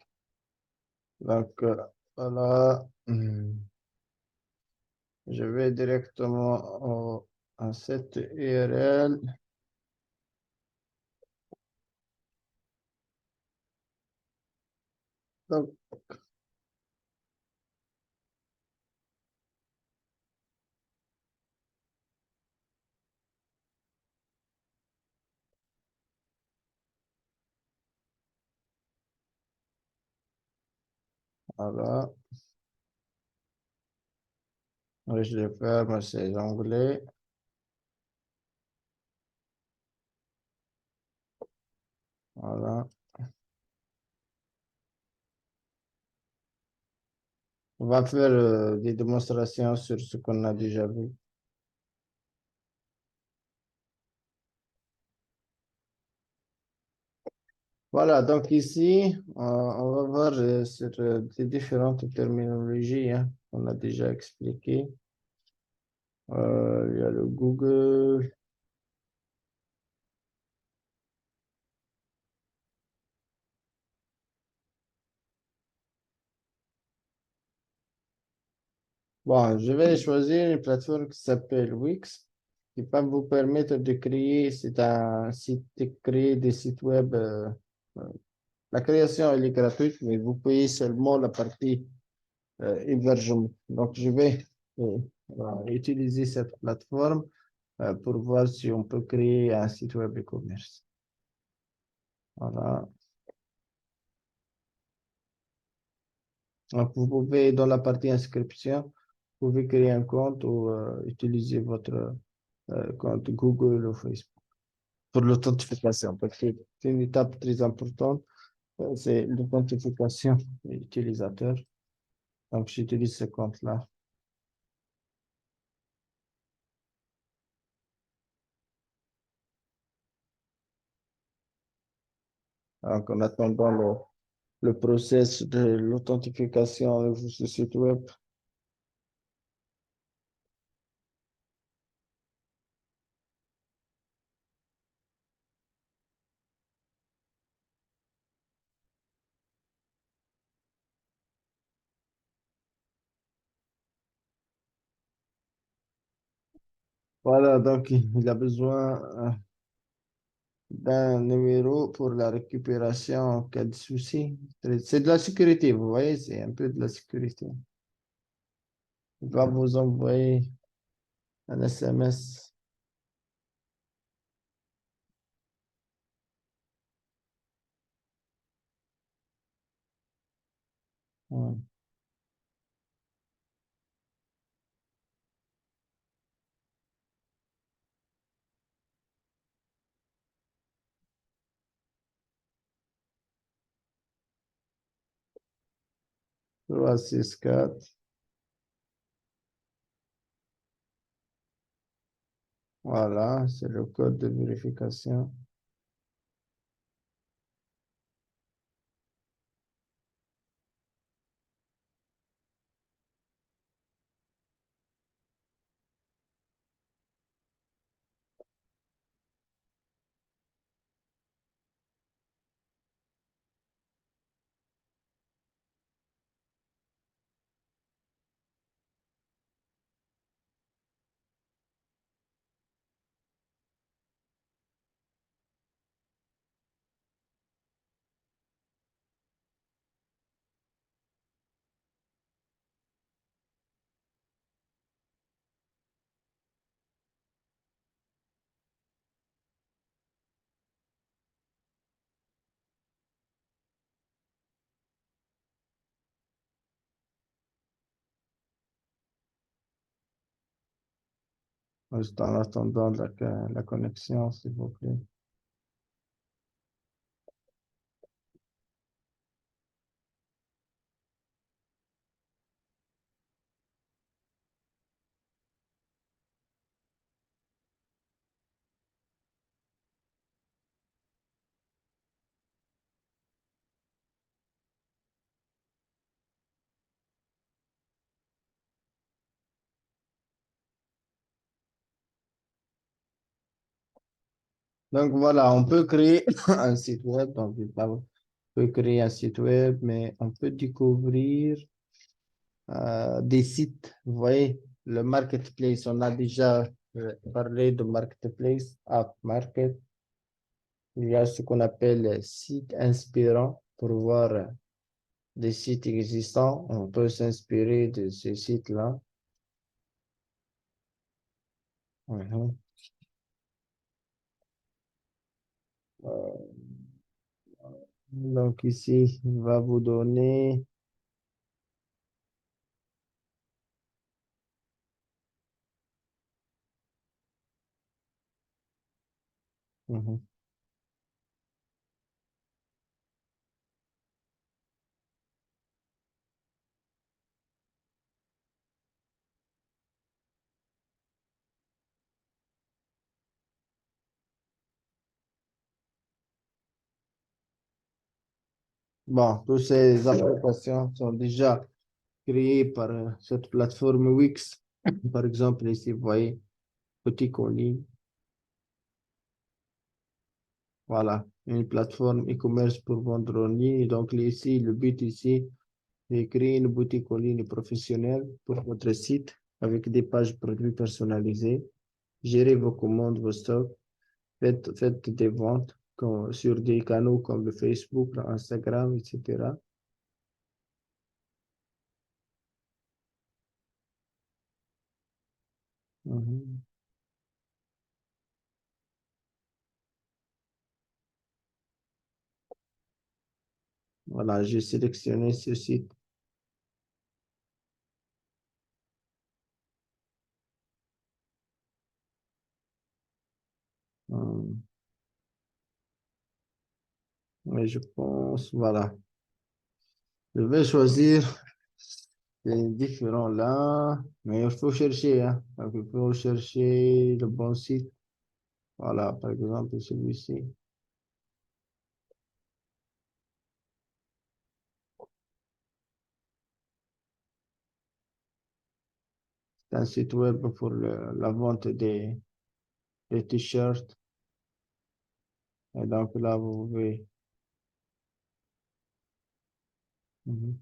Donc, voilà, je vais directement à cette URL. Donc, voilà, oui, je vais faire ces onglets. Voilà. On va faire des démonstrations sur ce qu'on a déjà vu. Voilà, donc ici, on va voir sur les différentes terminologies qu'on a déjà expliquées. Il y a le Google, Bon, je vais choisir une plateforme qui s'appelle Wix, qui va vous permettre de créer, c'est un site, de créer des sites web. Euh, la création, elle est gratuite, mais vous payez seulement la partie hébergement. Donc, je vais utiliser cette plateforme pour voir si on peut créer un site web e-commerce. Voilà. Donc, vous pouvez, dans la partie inscription, vous pouvez créer un compte ou utiliser votre compte Google ou Facebook pour l'authentification. Parce que c'est une étape très importante, c'est l'authentification utilisateur. Donc, j'utilise ce compte-là. Donc, en attendant le process de l'authentification sur ce site web. Voilà, donc il a besoin d'un numéro pour la récupération en cas de souci. C'est de la sécurité, vous voyez, c'est un peu de la sécurité. Il va vous envoyer un SMS. Ouais. Trois, six, quatre. Voilà, c'est le code de vérification. Juste en attendant la connexion, s'il vous plaît. Donc voilà, on peut créer un site web. Donc, on peut créer un site web, mais on peut découvrir des sites. Vous voyez, le marketplace, on a déjà parlé de marketplace, app market. Il y a ce qu'on appelle site inspirant pour voir des sites existants. On peut s'inspirer de ces sites-là. Mhm. Euh, donc ici, il va vous donner. Mhm. Bon, toutes ces applications sont déjà créées par cette plateforme Wix. Par exemple, ici, vous voyez, petit colis. Voilà, une plateforme e-commerce pour vendre en ligne. Donc, ici, le but ici, et créer une boutique en ligne professionnelle pour votre site avec des pages produits personnalisées. Gérez vos commandes, vos stocks. Faites des ventes sur des canaux comme le Facebook, l'Instagram, etc. Mhm. Voilà, j'ai sélectionné ce site. Hum, Mais je pense, voilà. Je vais choisir les différents là, mais il faut chercher, hein. Donc, il faut chercher le bon site. Voilà, par exemple, celui-ci. C'est un site web pour la vente des t-shirts. Et donc là, vous pouvez. Mhm.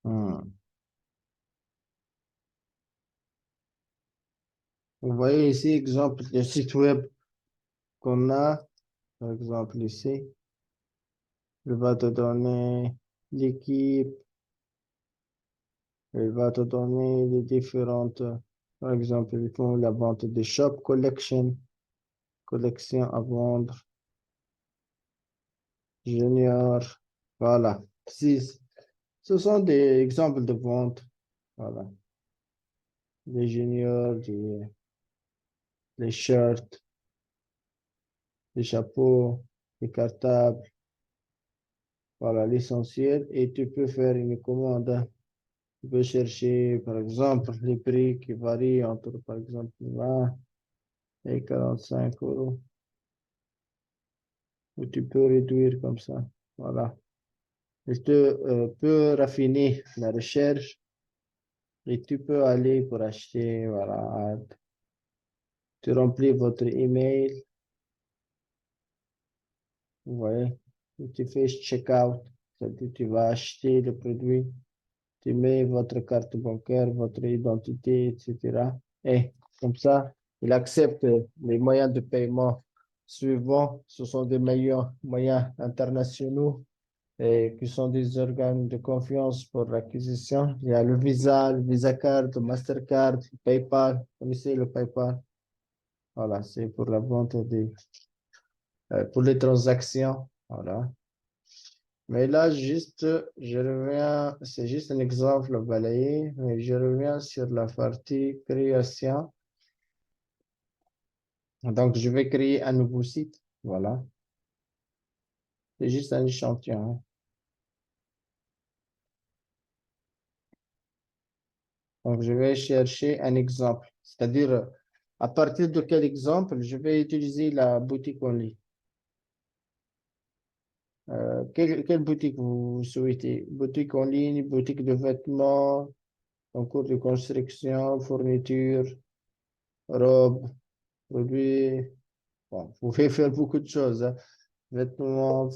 Hum. Vous voyez ici, exemple, le site web qu'on a, par exemple ici, il va te donner l'équipe, il va te donner les différentes, par exemple, ils font la vente des shop collection, collection à vendre, junior, voilà. Six. Ce sont des exemples de vente, voilà. Des juniors, des shirts, des chapeaux, des cartables, voilà l'essentiel. Et tu peux faire une commande. Tu peux chercher, par exemple, les prix qui varient entre, par exemple, 20 et 45 euros. Ou tu peux réduire comme ça. Voilà. Et tu peux raffiner la recherche et tu peux aller pour acheter. Voilà. Tu remplis votre email. Vous voyez. Et tu fais checkout. C'est-à-dire tu vas acheter le produit. Tu mets votre carte bancaire, votre identité, etc. Et comme ça, il accepte les moyens de paiement suivants. Ce sont des moyens internationaux et qui sont des organes de confiance pour l'acquisition. Il y a le Visa Card, le Mastercard, le PayPal. Vous connaissez le PayPal? Voilà, c'est pour la vente pour les transactions. Voilà. Mais là, juste, je reviens, c'est juste un exemple balayé, mais je reviens sur la partie création. Donc, je vais créer un nouveau site. Voilà. C'est juste un échantillon, hein. Donc, je vais chercher un exemple. C'est-à-dire, à partir de quel exemple je vais utiliser la boutique en ligne. Quelle boutique vous souhaitez? Boutique en ligne, boutique de vêtements, en cours de construction, fourniture, robes, produits. Bon, vous pouvez faire beaucoup de choses, hein. Vêtements,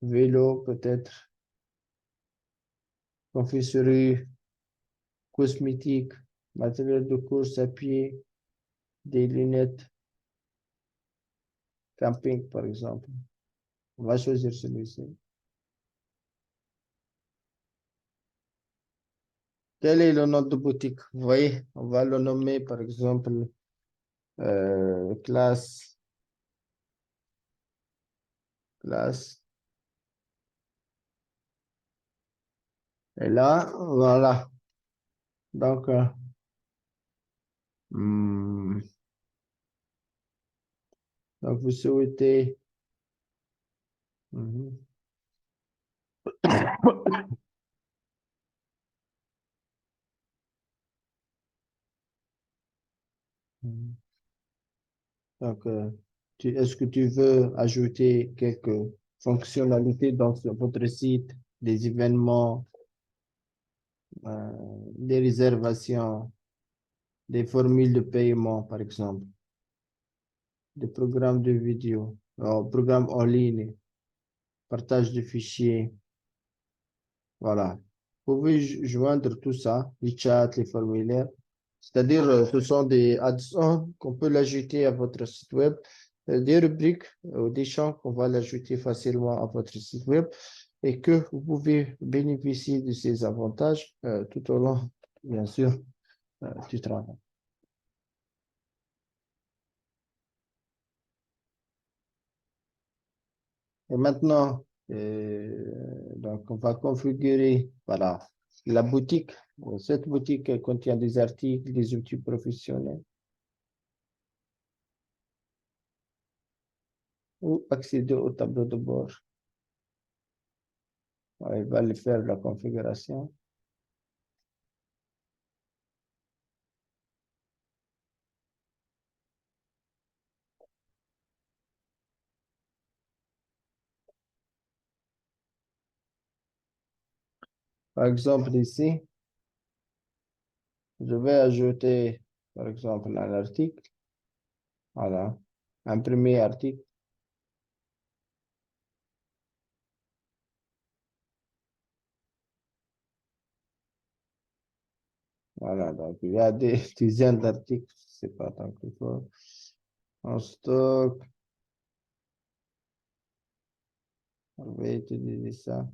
vélo, peut-être, confiserie, cosmétiques, matériel de course à pied, des lunettes, camping, par exemple. On va choisir celui-ci. Quel est le nom de boutique? Vous voyez, on va le nommer, par exemple, classe, classe. Et là, voilà. Donc, hmm, donc vous souhaitez. Mhm. Mhm. Donc, est-ce que tu veux ajouter quelques fonctionnalités dans votre site, des événements, euh, des réservations, des formules de paiement, par exemple, des programmes de vidéo, programmes en ligne, partage de fichiers, voilà. Vous pouvez joindre tout ça, les chats, les formulaires. C'est-à-dire, ce sont des add-ons qu'on peut l'ajouter à votre site web, des rubriques ou des champs qu'on va l'ajouter facilement à votre site web et que vous pouvez bénéficier de ces avantages tout au long, bien sûr, du travail. Et maintenant, donc on va configurer, voilà, la boutique. Cette boutique contient des articles, des outils professionnels ou accéder au tableau de bord. Ouais, il va aller faire la configuration. Par exemple, ici, je vais ajouter, par exemple, un article. Voilà. Un premier article. Voilà. Donc, il y a des dizaines d'articles. C'est pas tant qu'il faut. En stock, on va utiliser ça.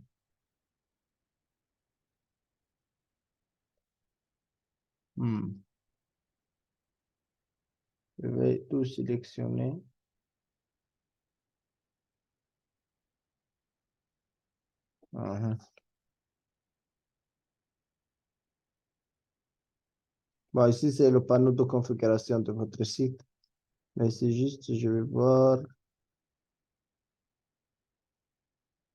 Hmm. Je vais tout sélectionner. Mhm. Bon, ici, c'est le panneau de configuration de votre site. Mais c'est juste, je vais voir,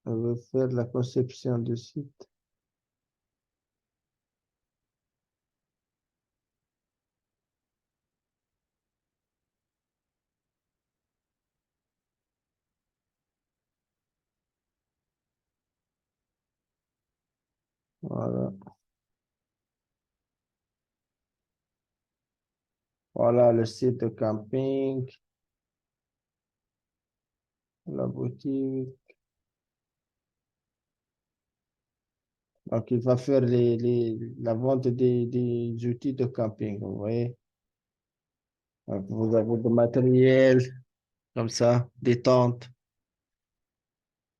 je vais faire la conception du site. Voilà. Voilà le site de camping, la boutique. Donc, il va faire la vente des outils de camping, vous voyez. Donc, vous avez du matériel, comme ça, des tentes,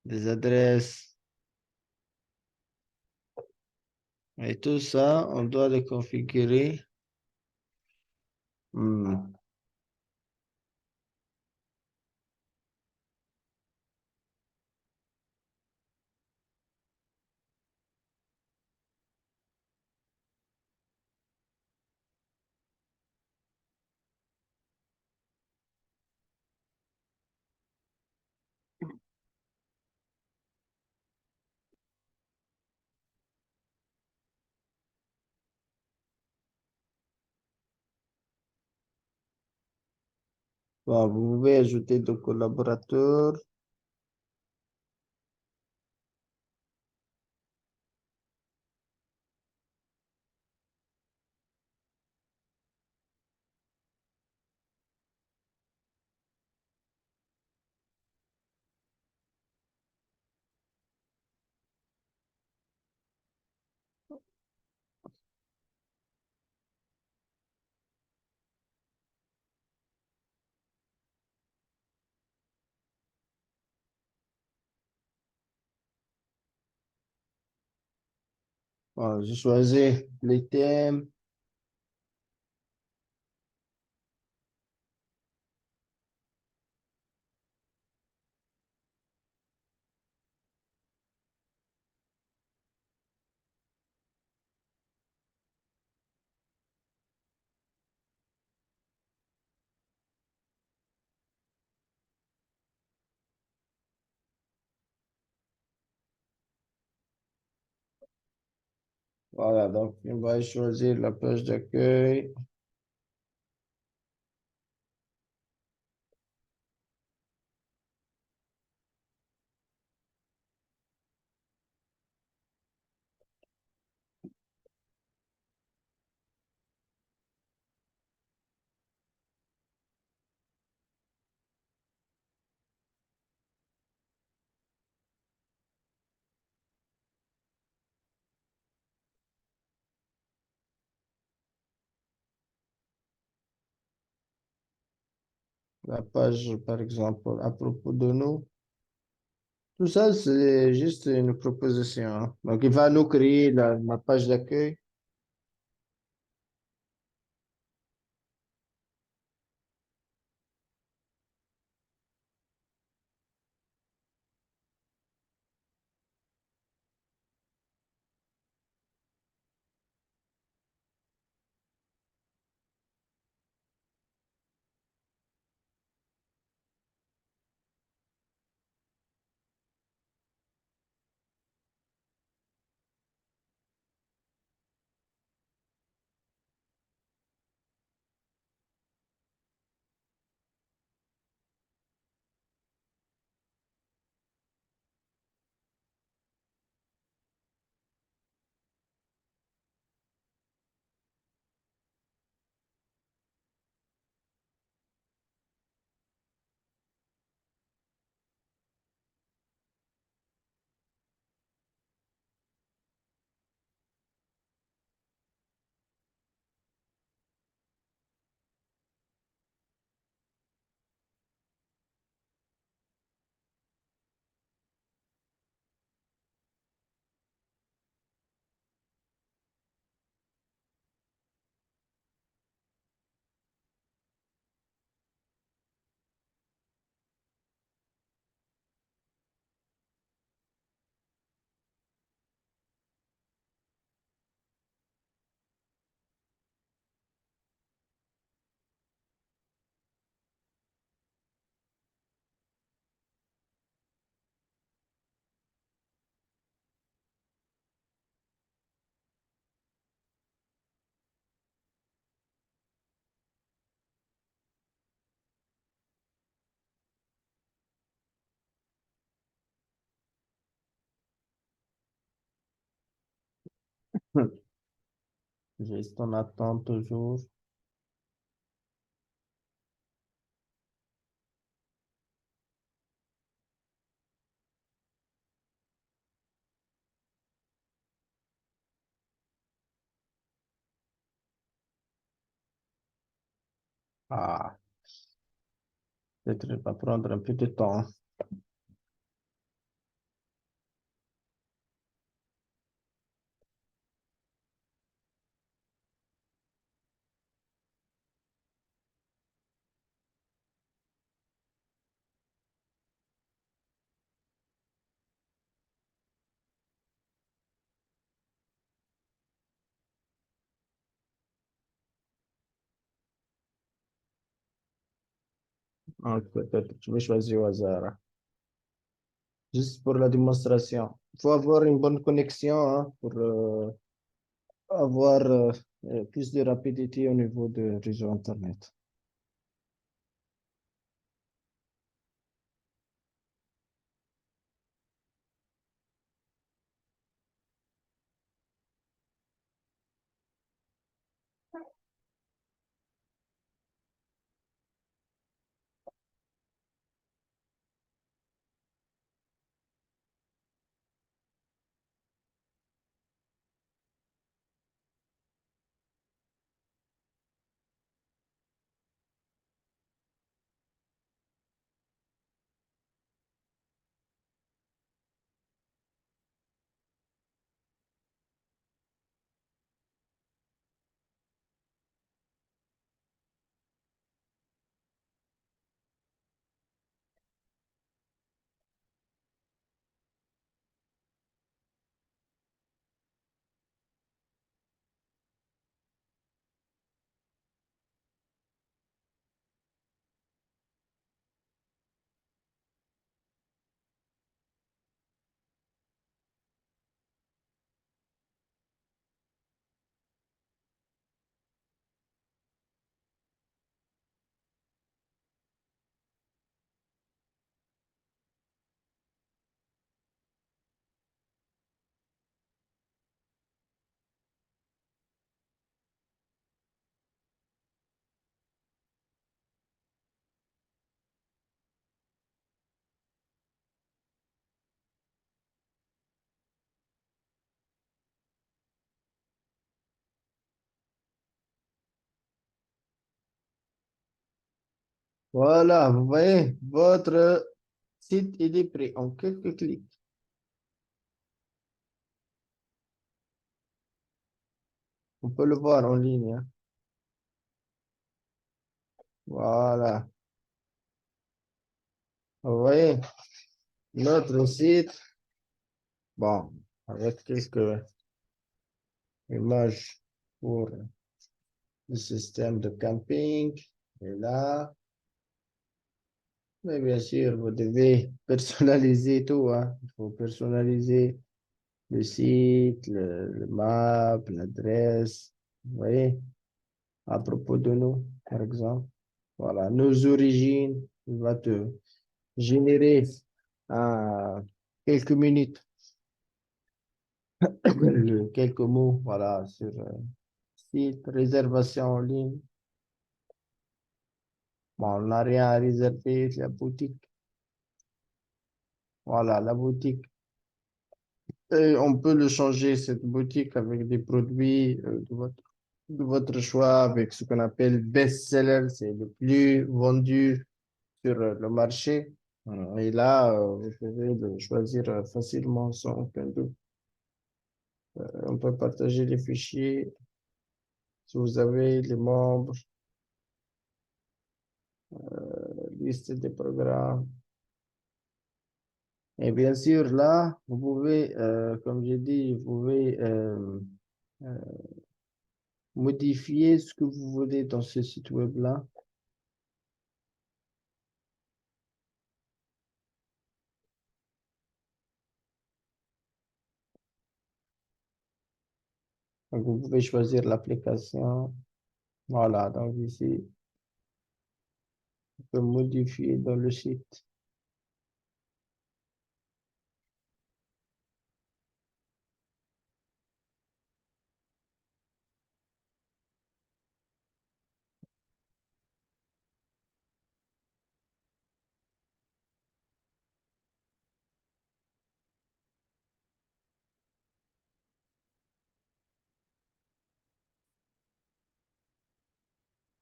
des adresses, et tout ça, on doit le configurer. Hmm. Bon, vous pouvez ajouter des collaborateurs. Bon, je choisis les thèmes. Voilà, donc on va choisir la page d'accueil. la page, par exemple, à propos de nous. Tout ça, c'est juste une proposition, hein. Donc, il va nous créer la page d'accueil. Juste, on attend toujours. Ah, peut-être il va prendre un peu de temps. Donc, peut-être je vais choisir au hasard, hein. Juste pour la démonstration. Il faut avoir une bonne connexion, hein, pour avoir plus de rapidité au niveau de réseau Internet. Voilà, vous voyez, votre site il est prêt en quelques clics. On peut le voir en ligne, hein. Voilà, vous voyez, notre site, bon, avec quelques images pour le système de camping. Et là, mais bien sûr, vous devez personnaliser tout, hein. Il faut personnaliser le site, le map, l'adresse. Vous voyez, à propos de nous, par exemple. Voilà, nos origines. Il va te générer en quelques minutes quelques mots, voilà, sur site, réservation en ligne. Bon, on n'a rien à réserver, la boutique. Voilà, la boutique. Et on peut le changer, cette boutique, avec des produits de votre choix, avec ce qu'on appelle best-seller, c'est le plus vendu sur le marché. Et là, vous pouvez le choisir facilement sans aucun doute. On peut partager les fichiers si vous avez les membres, liste des programmes. Et bien sûr, là, vous pouvez, comme j'ai dit, vous pouvez euh, modifier ce que vous voulez dans ce site web-là. Donc, vous pouvez choisir l'application. Voilà, donc ici, on peut modifier dans le site.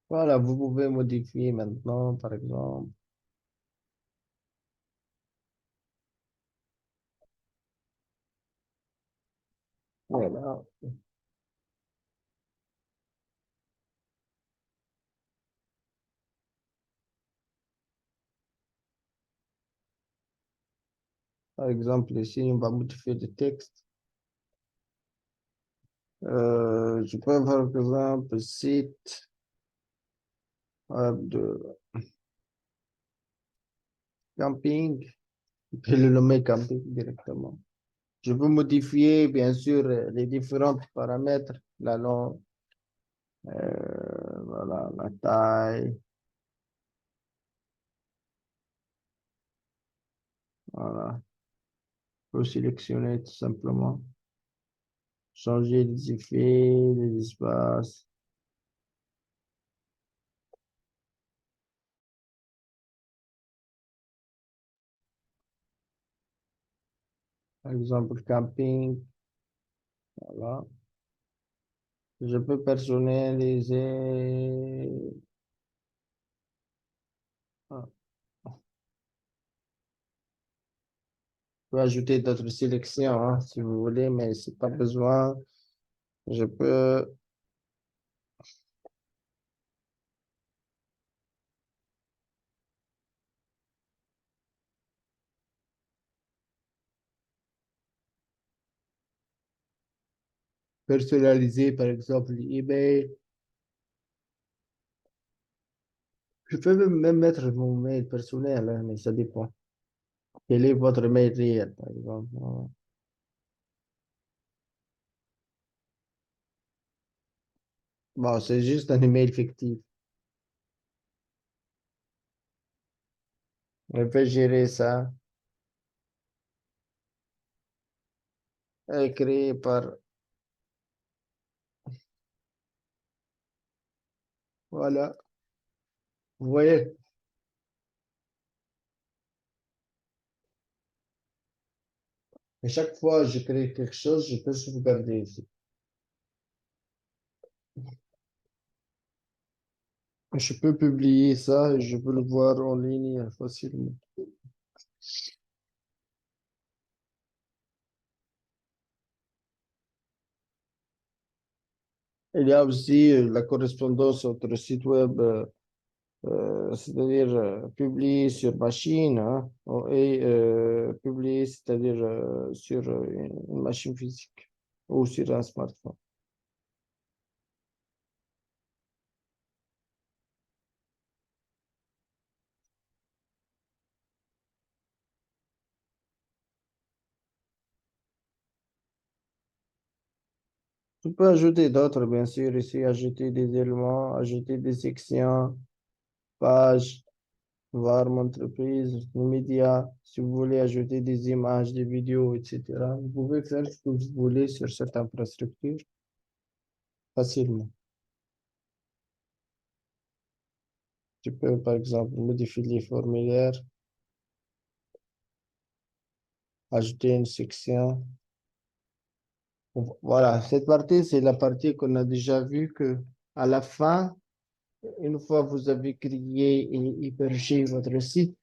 Voilà, vous pouvez modifier maintenant, par exemple. Voilà. Par exemple, ici, on va modifier le texte. Je peux avoir, par exemple, site de camping. Je peux le nommer camping directement. Je peux modifier, bien sûr, les différents paramètres, la longue, voilà, la taille, voilà. Je peux sélectionner tout simplement, changer les effets, les espaces. Par exemple, camping, voilà. Je peux personnaliser, ah, je peux ajouter d'autres sélections, hein, si vous voulez, mais c'est pas besoin. Je peux personnaliser, par exemple, l'email. Je peux même mettre mon mail personnel, hein, mais ça dépend. Quel est votre mail réel, par exemple? Voilà. Bon, c'est juste un email fictif. On peut gérer ça, créé par, voilà. Vous voyez, à chaque fois que je crée quelque chose, je peux sauvegarder ici. Je peux publier ça et je peux le voir en ligne facilement. Il y a aussi la correspondance entre site web, c'est-à-dire publié sur machine, hein, et publié, c'est-à-dire sur une machine physique ou sur un smartphone. Tu peux ajouter d'autres, bien sûr, ici, ajouter des éléments, ajouter des sections, pages, voir mon entreprise, les médias, si vous voulez ajouter des images, des vidéos, etc. Vous pouvez faire ce que vous voulez sur cette infrastructure facilement. Tu peux, par exemple, modifier les formulaires, ajouter une section. Voilà, cette partie, c'est la partie qu'on a déjà vue que à la fin, une fois que vous avez créé et hébergé votre site,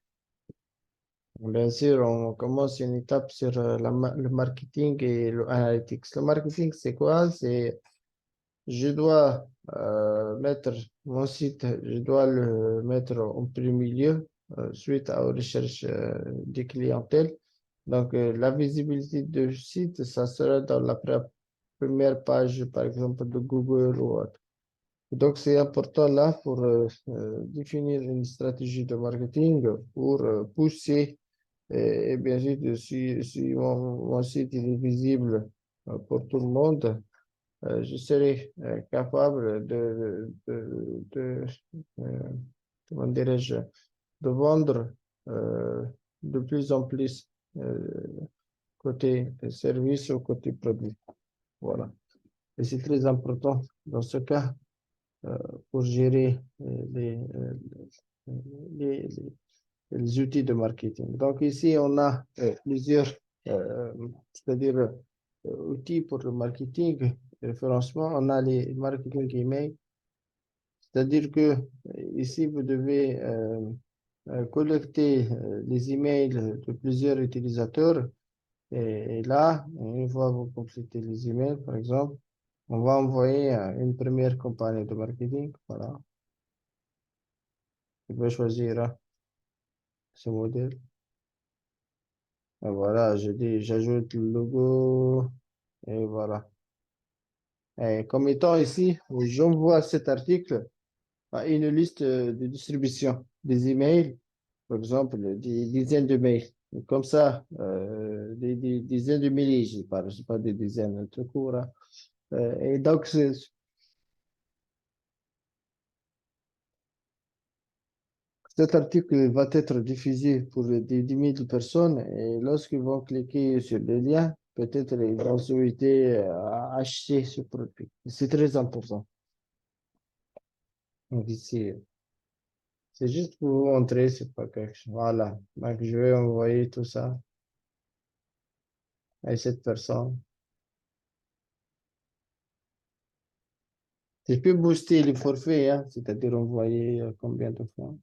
bien sûr, on commence une étape sur le marketing et l'analytics. Le marketing, c'est quoi? C'est je dois mettre mon site, je dois le mettre en premier lieu suite aux recherches des clientèles. Donc, la visibilité du site, ça sera dans la première page, par exemple, de Google ou autre. Donc, c'est important là pour définir une stratégie de marketing pour pousser et bien sûr, si mon site il est visible pour tout le monde, je serai capable euh, comment dirais-je, de vendre euh, de plus en plus euh, côté service ou côté produit. Voilà. Et c'est très important dans ce cas euh, pour gérer les, les- les outils de marketing. Donc ici, on a plusieurs, euh, c'est-à-dire outils pour le marketing, référencement. On a les marketing email, c'est-à-dire que ici, vous devez collecter les emails de plusieurs utilisateurs. Et là, une fois que vous complétez les emails, par exemple, on va envoyer une première campagne de marketing. Voilà. Je vais choisir ce modèle. Et voilà, je dis, j'ajoute le logo. Et voilà. Et comme étant ici, j'envoie cet article à une liste de distribution des emails, par exemple, des dizaines de mails. Et comme ça, des dizaines de milliers, je sais pas des dizaines, tout court, hein. Et donc, cet article va être diffusé pour des 10 000 personnes et lorsqu'ils vont cliquer sur le lien, peut-être ils vont souhaiter acheter ce produit. C'est très important. Donc ici, c'est juste pour vous montrer, c'est pas quelque chose. Voilà. Donc, je vais envoyer tout ça à cette personne. Je peux booster les forfaits, hein, c'est-à-dire envoyer combien de fois.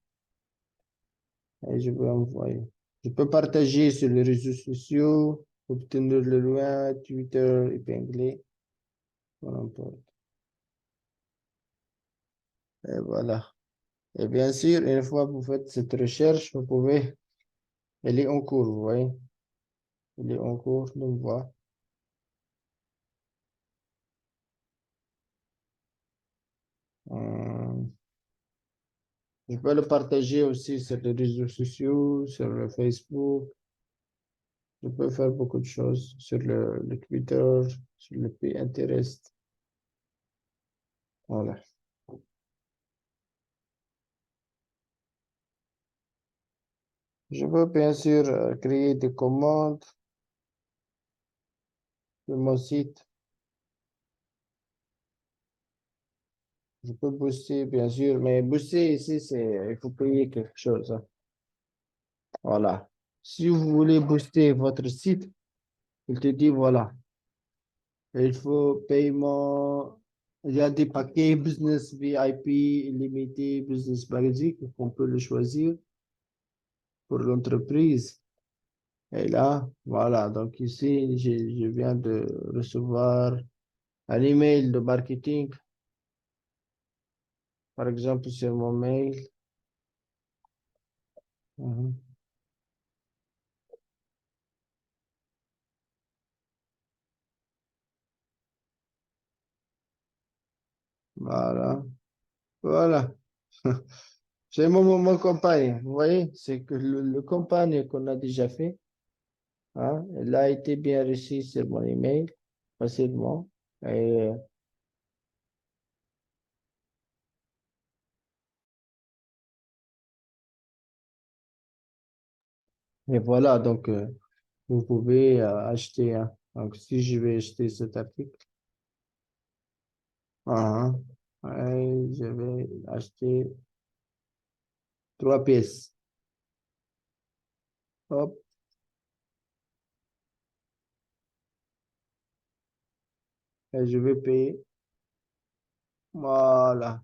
Et je peux envoyer. Je peux partager sur les réseaux sociaux, obtenir le lien, Twitter, épinglé, peu importe. Et voilà. Et bien sûr, une fois que vous faites cette recherche, vous pouvez, elle est en cours, vous voyez. Elle est en cours, donc voilà. Hum, Je peux le partager aussi sur les réseaux sociaux, sur le Facebook. Je peux faire beaucoup de choses sur le Twitter, sur le Pinterest. Voilà. Je peux bien sûr créer des commandes sur mon site. Je peux booster, bien sûr, mais booster ici, il faut payer quelque chose, hein. Voilà. Si vous voulez booster votre site, il te dit, voilà, il faut paiement. Il y a des paquets business VIP, illimité, business basic qu'on peut le choisir pour l'entreprise. Et là, voilà. Donc ici, je viens de recevoir un email de marketing, par exemple, sur mon mail. Mhm. Voilà. Voilà. C'est mon campagne. Vous voyez, c'est que le campagne qu'on a déjà fait, hein, elle a été bien reçue sur mon email facilement. Et, et voilà, donc vous pouvez acheter. Hein. Donc, si je vais acheter cet article, hein, ouais, je vais acheter 3 pièces. Hop, et je vais payer. Voilà.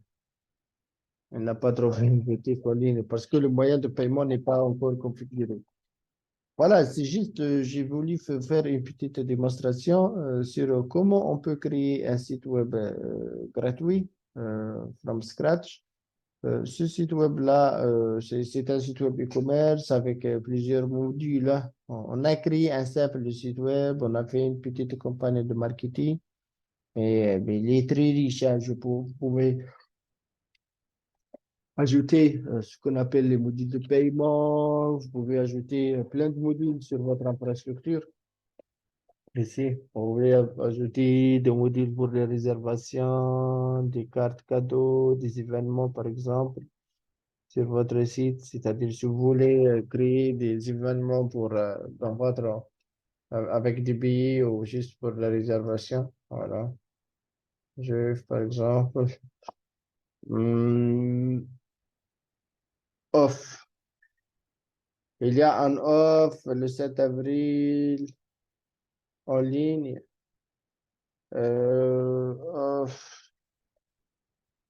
Elle n'a pas trouvé une petite colline parce que le moyen de paiement n'est pas encore configuré. Voilà, c'est juste, j'ai voulu faire une petite démonstration sur comment on peut créer un site web gratuit from scratch. Ce site web-là, c'est un site web e-commerce avec plusieurs modules. On a créé un simple site web, on a fait une petite campagne de marketing, mais il est très riche. Hein. Vous pouvez ajouter ce qu'on appelle les modules de paiement, vous pouvez ajouter plein de modules sur votre infrastructure. Ici, vous pouvez ajouter des modules pour les réservations, des cartes cadeaux, des événements, par exemple, sur votre site. C'est-à-dire, si vous voulez créer des événements pour, dans avec des billets ou juste pour la réservation. Voilà. Par exemple, hmm, off. Il y a un off le 7 avril en ligne. Off.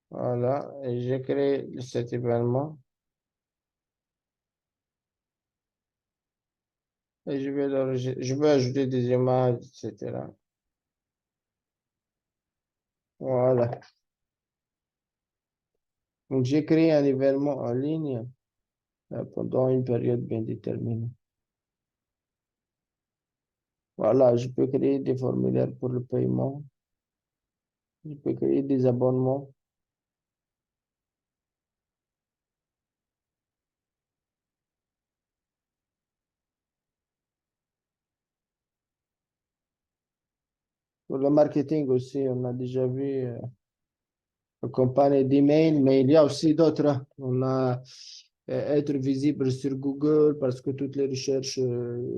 Voilà. Et j'ai créé cet événement. Et je vais ajouter des images, etc. Voilà. Donc, j'ai créé un événement en ligne pendant une période bien déterminée. Voilà, je peux créer des formulaires pour le paiement. Je peux créer des abonnements. Pour le marketing aussi, on a déjà vu campagne d'email, mais il y a aussi d'autres. Hein. On a être visible sur Google parce que toutes les recherches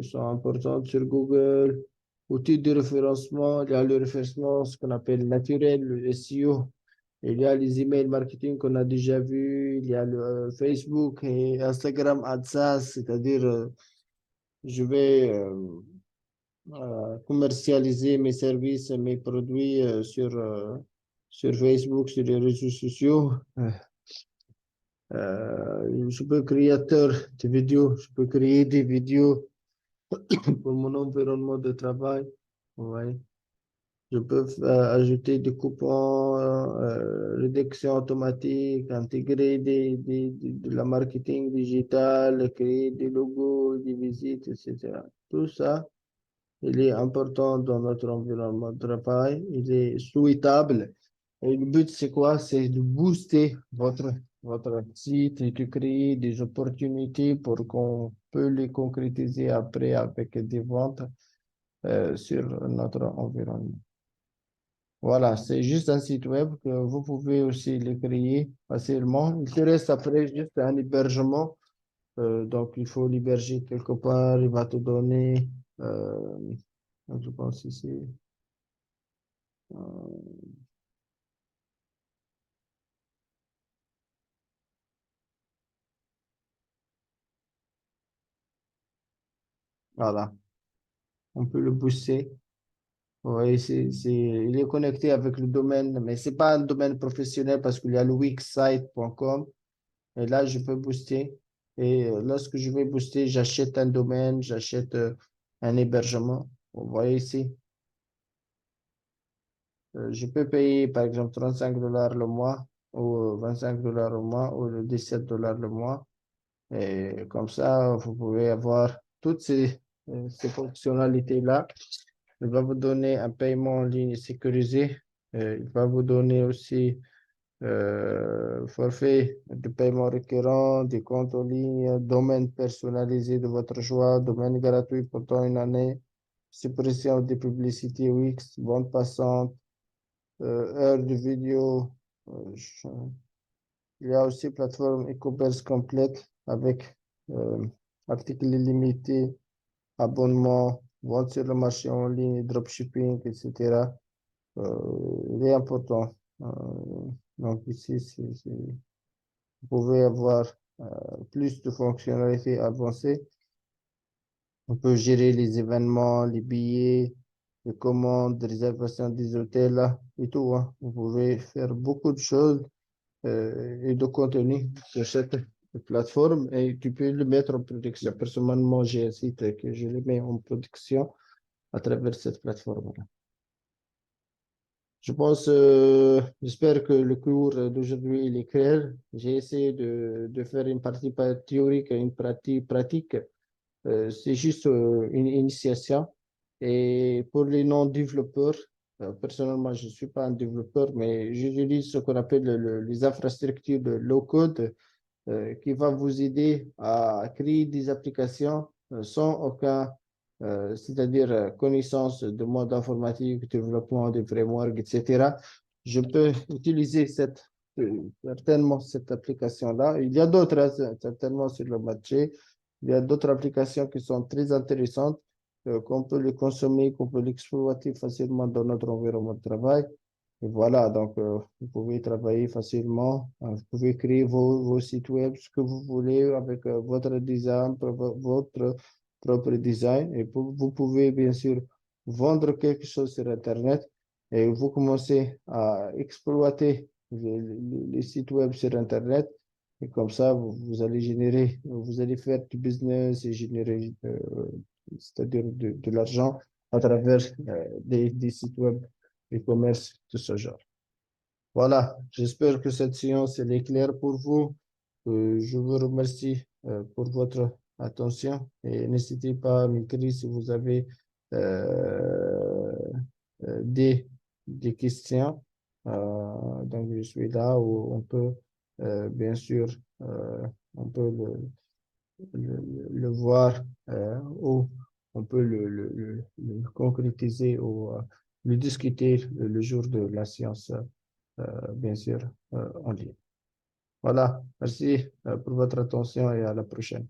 sont importantes sur Google. Outils de référencement, il y a le référencement, ce qu'on appelle naturel, le SEO. Il y a les emails marketing qu'on a déjà vu. Il y a le Facebook et Instagram AdSense, c'est-à-dire je vais commercialiser mes services, mes produits sur Facebook, sur les réseaux sociaux. Je peux créateur de vidéos, je peux créer des vidéos pour mon environnement de travail. Ouais. Je peux ajouter des coupons, réduction automatique, intégrer de la marketing digital, créer des logos, des visites, etc. Tout ça, il est important dans notre environnement de travail. Il est souhaitable. Et le but, c'est quoi? C'est de booster votre site et de créer des opportunités pour qu'on peut les concrétiser après avec des ventes sur notre environnement. Voilà, c'est juste un site web que vous pouvez aussi le créer facilement. Il te reste après juste un hébergement. Donc, il faut l'héberger quelque part. Il va te donner, euh, je pense ici, euh, voilà, on peut le booster. Oui, il est connecté avec le domaine, mais c'est pas un domaine professionnel parce qu'il y a le wixsite.com et là, je peux booster. Et lorsque je vais booster, j'achète un domaine, j'achète un hébergement. Vous voyez ici, je peux payer par exemple 35 dollars le mois ou 25 dollars le mois ou le 17 dollars le mois. Et comme ça, vous pouvez avoir toutes ces fonctionnalités-là. Il va vous donner un paiement en ligne sécurisé. Il va vous donner aussi forfait de paiement récurrent, des comptes en ligne, domaine personnalisé de votre choix, domaine gratuit pendant une année, suppression des publicités Wix, bande passante, heures de vidéo. Je- Il y a aussi plateforme e-commerce complète avec euh, articles illimités, abonnements, vente sur le marché en ligne, dropshipping, etc. Il est important. Donc ici, vous pouvez avoir plus de fonctionnalités avancées. On peut gérer les événements, les billets, les commandes, réservation des hôtels là, et tout, hein. Vous pouvez faire beaucoup de choses et de contenu sur cette plateforme et tu peux le mettre en production. Personnellement, j'ai un site que je le mets en production à travers cette plateforme-là. Je pense, j'espère que le cours d'aujourd'hui il est clair. J'ai essayé de faire une partie théorique et une partie pratique. C'est juste une initiation. Et pour les non-développeurs, personnellement, je ne suis pas un développeur, mais j'utilise ce qu'on appelle les infrastructures de low-code qui va vous aider à créer des applications sans aucun, c'est-à-dire connaissance de mode informatique, développement de frameworks, etc. Je peux utiliser certainement cette application-là. Il y a d'autres, hein, certainement sur le marché. Il y a d'autres applications qui sont très intéressantes, qu'on peut les consommer, qu'on peut l'exploiter facilement dans notre environnement de travail. Et voilà, donc vous pouvez travailler facilement, vous pouvez créer vos sites web, ce que vous voulez avec votre design, votre propre design. Et vous pouvez bien sûr vendre quelque chose sur Internet et vous commencez à exploiter les sites web sur Internet. Et comme ça, vous allez générer, vous allez faire du business et générer, c'est-à-dire de l'argent à travers des sites web e-commerce de ce genre. Voilà, j'espère que cette séance elle est claire pour vous. Je vous remercie pour votre attention et n'hésitez pas à m'écrire si vous avez euh, des questions. Donc, je suis là où on peut, bien sûr, on peut le voir ou on peut le concrétiser ou le discuter le jour de la séance bien sûr, en ligne. Voilà, merci pour votre attention et à la prochaine.